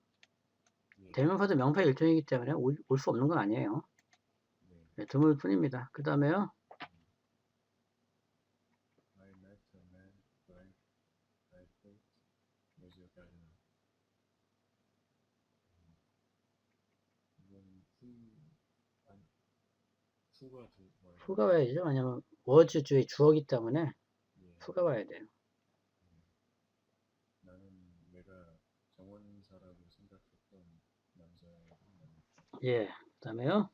예. 대명사도 명사 일종이기 때문에 올 수 없는 건 아니에요. 네. 네, 드물 뿐입니다. 그 다음에요. I met a man blank. I thought was your gardener. 이건 아니, 후가 뭐예요? 후가 와야죠. 왜냐면 was 주의 주어기 때문에 예. 후가 와야 돼요. 나는 내가 정원사라고 생각했던 남자를 만났다. 예. 그 다음에요.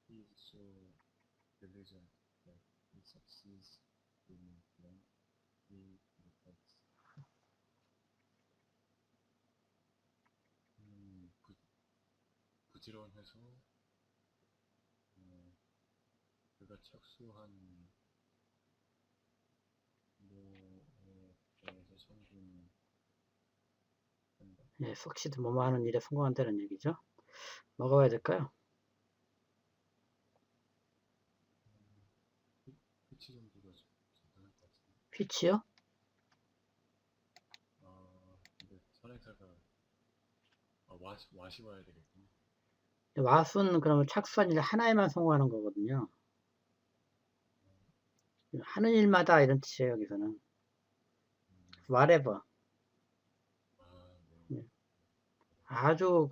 He is so diligent that he succeeds in blank. He reports. 부지런해서 그가 착수한 뭐에 대해서 성공한다. 예, succeed 뭐뭐 하는 일에 성공한다는 얘기죠. 뭐가 와야 될까요? 피치 정도가 괜찮을 것 같은데. 피치요? 근데 선행사가 왓이 와야 되겠군요. what은 그러면 착수한 일 하나에만 성공하는 거거든요. 하는 일마다 이런 뜻이에요, 여기서는. whatever. 네. 아주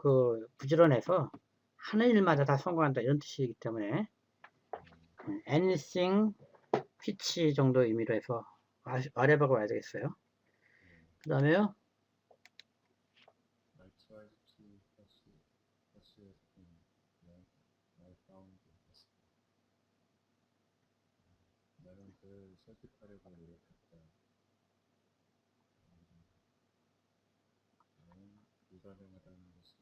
부지런해서 하는 일마다 다 성공한다 이런 뜻이기 때문에 anything which 정도 의미로 해서 whatever가 와야 되겠어요. 그 다음에요. I tried to pursue him like I found it. 나는 그를 설득하려고 노력했다. 나는 불가능하다는 것을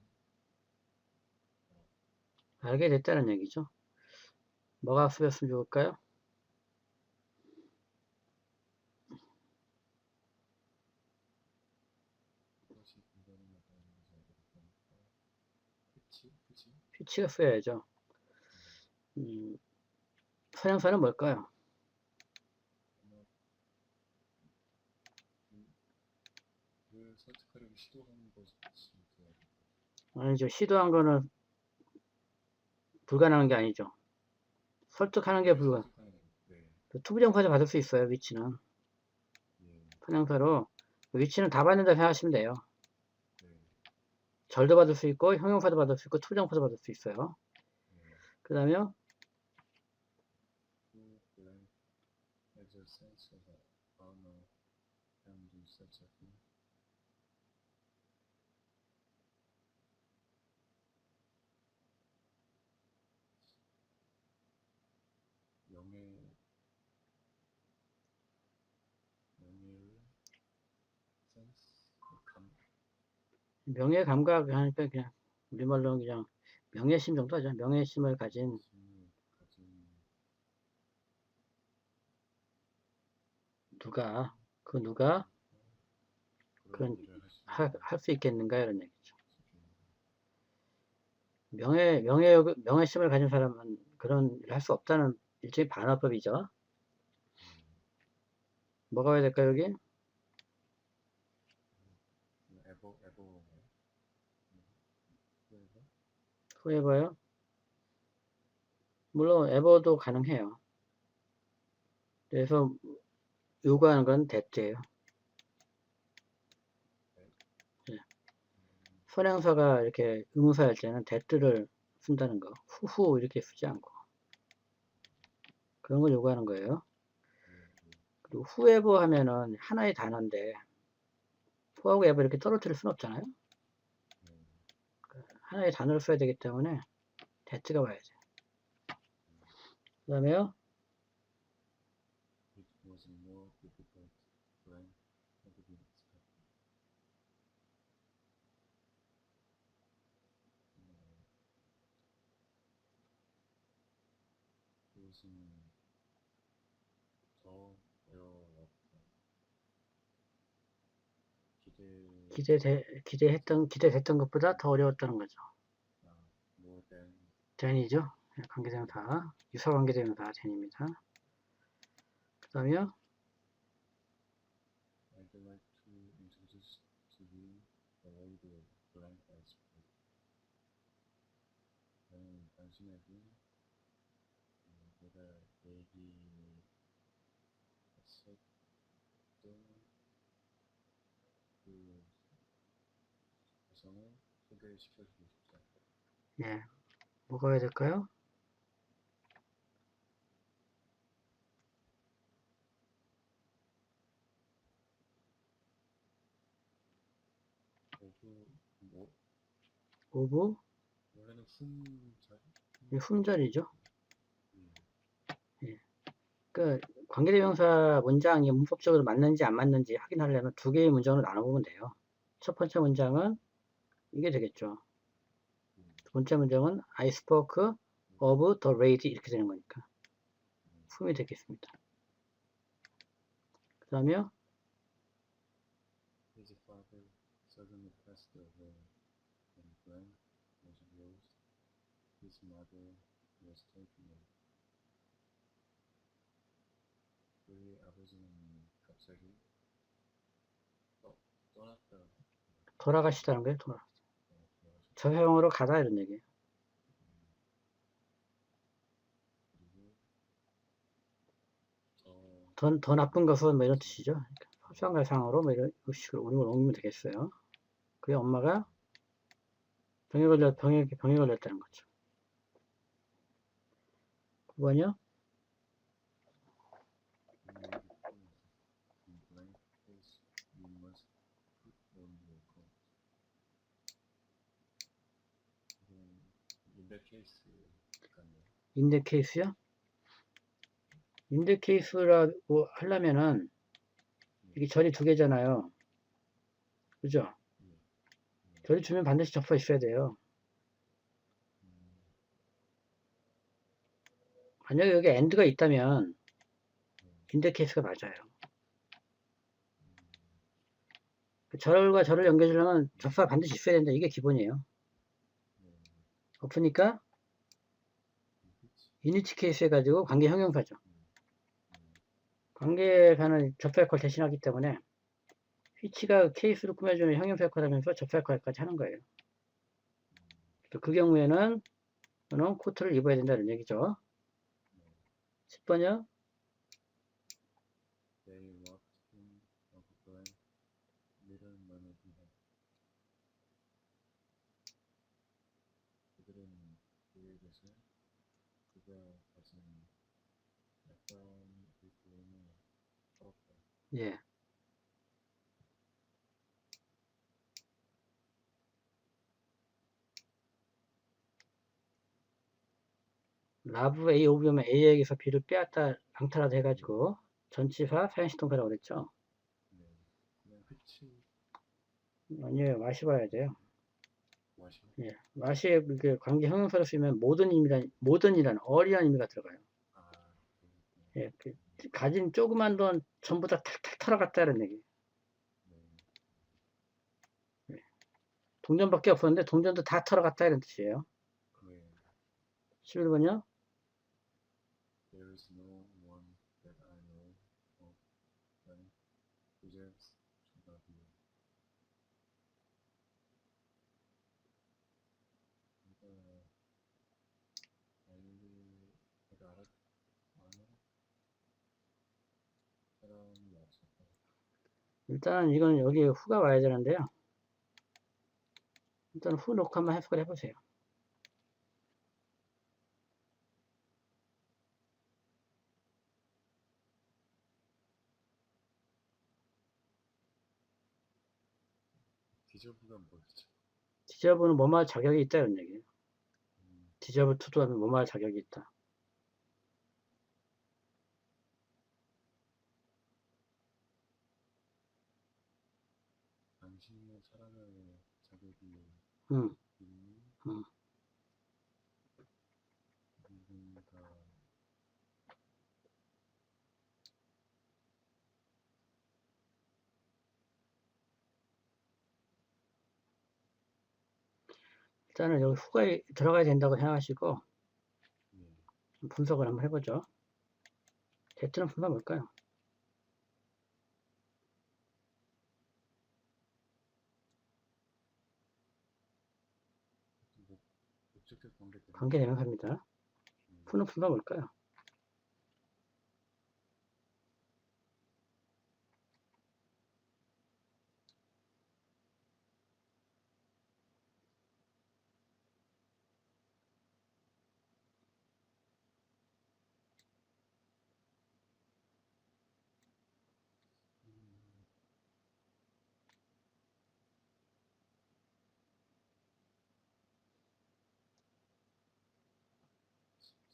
알게 됐다는 얘기죠. 뭐가 쓰였으면 좋을까요? 그것이 불가능하다는 것을 알게 됐다니까. 그치? which가 써야죠. 서양사는 뭘까요? 그를 설득하려고 시도한 것이 아니죠. 시도한 거는 불가능한 게 아니죠. 설득하는 게 네. 투부정사를 받을 수 있어요. 위치는. 선행사로 위치는 다 받는다 생각하시면 돼요. 절도 받을 수 있고 형용사도 받을 수 있고 투부정사도 받을 수 있어요. 그 다음에요. Has a sense of honor and such a thing. 명예를 명예 감각 하니까 그냥 우리말로 그냥 명예심 정도 하죠. 명예심을 가진 누가 그런 할 수 있겠는가 이런 얘기죠. 명예심을 가진 사람은 그런 일을 할 수 없다는 일종의 반어법이죠. 뭐가 와야 될까요, 여기? whoever요? 물론 ever도 가능해요. 그래서 요구하는 건 that예요. 네. 선행사가 이렇게 의문사할 때는 that를 쓴다는 거. 후후 이렇게 쓰지 않고 그런 걸 요구하는 거예요. 그리고 whoever 하면은 하나의 단어인데 who하고 ever 이렇게 떨어뜨릴 수는 없잖아요. 하나의 단어를 써야 되기 때문에 that가 와야죠. 그 다음에요. 그것은 더 어려웠다. 기대됐던 것보다 더 어려웠다는 거죠. more than이죠. 관계대명사, 유사 관계대명사 than입니다. 그 다음에요. I'd like to introduce to you the lady blank iceberg. 저는 당신에게 내가 얘기했었던 그 여성을 소개시켜주고 싶다. 예, 뭐가 해야 될까요? 오브 원래는 품자리? 품절이죠. 예. 그 관계대명사 문장이 문법적으로 맞는지 안 맞는지 확인하려면 두 개의 문장으로 나눠보면 돼요. 첫 번째 문장은 이게 되겠죠. 두 번째 문장은 I spoke of the lady 이렇게 되는 거니까 품이 되겠습니다. 그 다음에요. His father suddenly passed away and blank was lost. His mother was taken ill. 그의 아버지는 갑자기 떠났다. 돌아가시다는 거예요. 저형으로 가다 이런 얘기예요. 더 나쁜 것은 뭐 이런 뜻이죠. 설상가상으로 뭐 이런 식으로 우리가 옮기면 되겠어요. 그의 엄마가 병에 걸렸다는 거죠. 9번이요. 인덱케이스요? 인덱케이스라고 하려면은 이게 절이 두 개잖아요. 그죠? 절이 주면 반드시 접수가 있어야 돼요. 만약에 여기 AND가 있다면 인덱케이스가 맞아요. 절과 절을 연결하려면 접수가 반드시 있어야 된다. 이게 기본이에요. 없으니까 유니티 케이스 해가지고 관계 형용사죠. 관계사는 접수 역할 대신하기 때문에 which가 케이스로 꾸며주는 형용사 역할을 하면서 접수 역할까지 하는 거예요. 그 경우에는 저는 코트를 입어야 된다는 얘기죠. 10번이요. 그들은 그에 대해서 그가 가진 약간 일부분을 털었다. 예. 라브 A 오브면 A에게서 B를 빼앗다 강탈하다 해가지고 전치사 사연시동사라고 그랬죠. 그냥 아니에요. 마시 봐야 돼요. 마시? 예. 마시에 그 관계 형용사로 쓰면 모든이라는 어리한 의미가 들어가요. 예. 그 가진 조그만 돈 전부 다 탁탁 털어갔다는 얘기. 예. 동전밖에 없었는데 동전도 다 털어갔다 이런 뜻이에요. 11번이요. There is no one that I know of that possesses Chugabia. 내가 아는 사람이 없었다. 일단 이건 여기 후가 와야 되는데요. 일단 후 놓고 한번 해석을 해보세요. 디저브가 뭐였죠? 디저브는 뭐뭐 할 자격이 있다 이런 얘기예요. 디저브 투도 하면 뭐뭐 할 자격이 있다. 당신의 사랑할 자격이 있는 누군가 일단은 여기 후가 들어가야 된다고 생각하시고 예. 분석을 한번 해보죠. Z는 분석 뭘까요? 목적격 관계 때문에. 관계대명사입니다. F는 분석 뭘까요?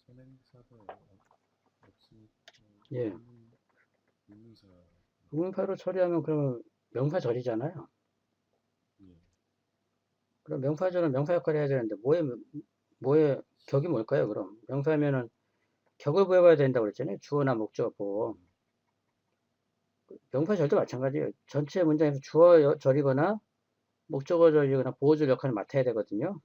선행사가 없으니까 예. 의문사. 의문사로 처리하면 그러면 명사절이잖아요. 예. 그럼 명사절은 명사 역할을 해야 되는데 뭐의 격이 뭘까요? 그럼 명사면은 격을 부여봐야 된다고 그랬잖아요. 주어나 목적어 보호. 명사절도 마찬가지예요. 전체 문장에서 주어절이거나 목적어절이거나 보호절 역할을 맡아야 되거든요.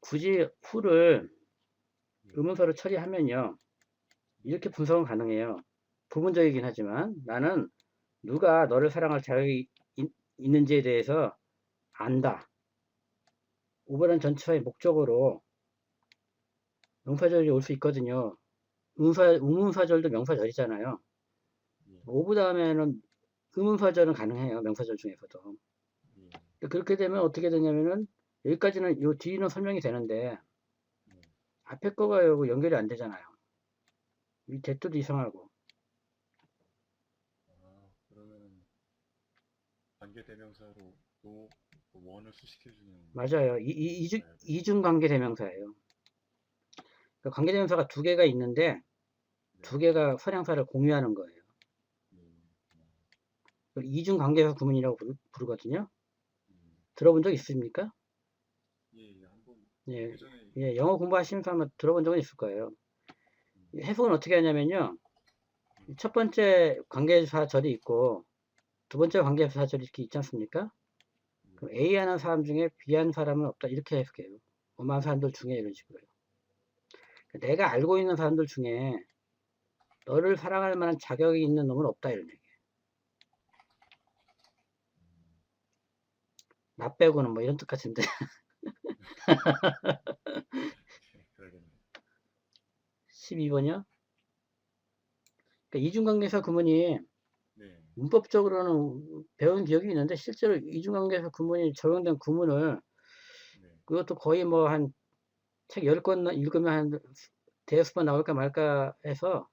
굳이 who를 의문사로 처리하면요. 이렇게 분석은 가능해요. 부분적이긴 하지만 나는 누가 너를 사랑할 자격이 있는지에 대해서 안다. 오버란 전치사의 목적으로 명사절이 올 수 있거든요. 의문사절도 명사절이잖아요. 오브 다음에는 의문사절은 가능해요. 명사절 중에서도. 그렇게 되면 어떻게 되냐면은 여기까지는 요 뒤는 설명이 되는데 앞에 거가 요거 연결이 안 되잖아요. 이 대또도 이상하고. 그러면 관계대명사로 또 원을 수식해주는. 맞아요. 이중관계 대명사예요. 관계대명사가 두 개가 있는데 두 개가 선행사를 공유하는 거예요. 이중관계사 구문이라고 부르거든요. 들어본 적 있습니까? 예, 예, 영어 공부하시면서 아마 들어본 적은 있을 거예요. 해석은 어떻게 하냐면요. 첫 번째 관계사절이 있고 두 번째 관계사절이 이렇게 있지 않습니까? 그럼 A 하는 사람 중에 B 하는 사람은 없다. 이렇게 해석해요. 엄한 사람들 중에 이런 식으로요. 내가 알고 있는 사람들 중에 너를 사랑할 만한 자격이 있는 놈은 없다. 이런 얘기예요. 나 빼고는 뭐 이런 뜻 같은데. 12번이요? 그러니까 이중관계사 구문이 문법적으로는 배운 기억이 있는데 실제로 이중관계사 구문이 적용된 구문을 그것도 거의 뭐 한 책 10권 읽으면 한 대여섯 번 나올까 말까 해서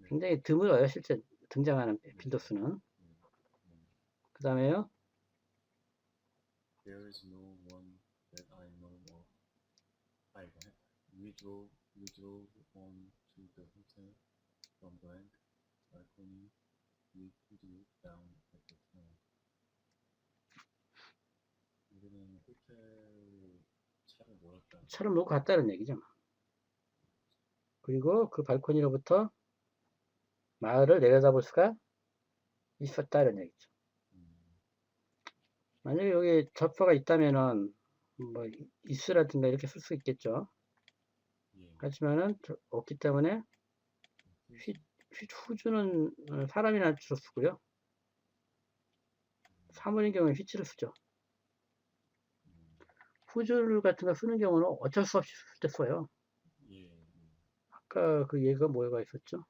굉장히 드물어요. 실제 등장하는 빈도수는. 그 다음에요. There is no one that I know of. We drove on to the hotel from blank balcony. We could look down at the town. 우리는 호텔 차를 몰고 갔다는 얘기죠. 그리고 그 발코니로부터 마을을 내려다볼 수가 있었다는 얘기죠. 만약에 여기 접수가 있다면은 뭐 있으라든가 이렇게 쓸 수 있겠죠. 하지만은 없기 때문에 후주는 사람이나 주로 쓰고요. 사물인 경우에 휘치를 쓰죠. 후줄 같은 거 쓰는 경우는 어쩔 수 없이 쓸 때 써요. 아까 그 얘기가 뭐가 있었죠?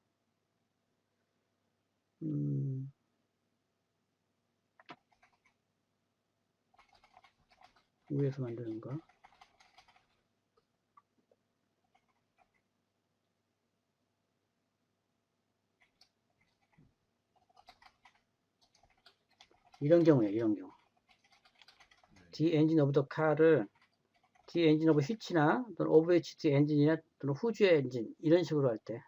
위에서 만드는 거. 이런 경우에 이런 경우. The engine of the car를 The engine of which나 또는 of which the engine이나 또는 whose engine 이런 식으로 할 때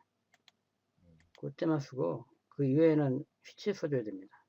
그때만 쓰고 그 이외에는 which 써줘야 됩니다.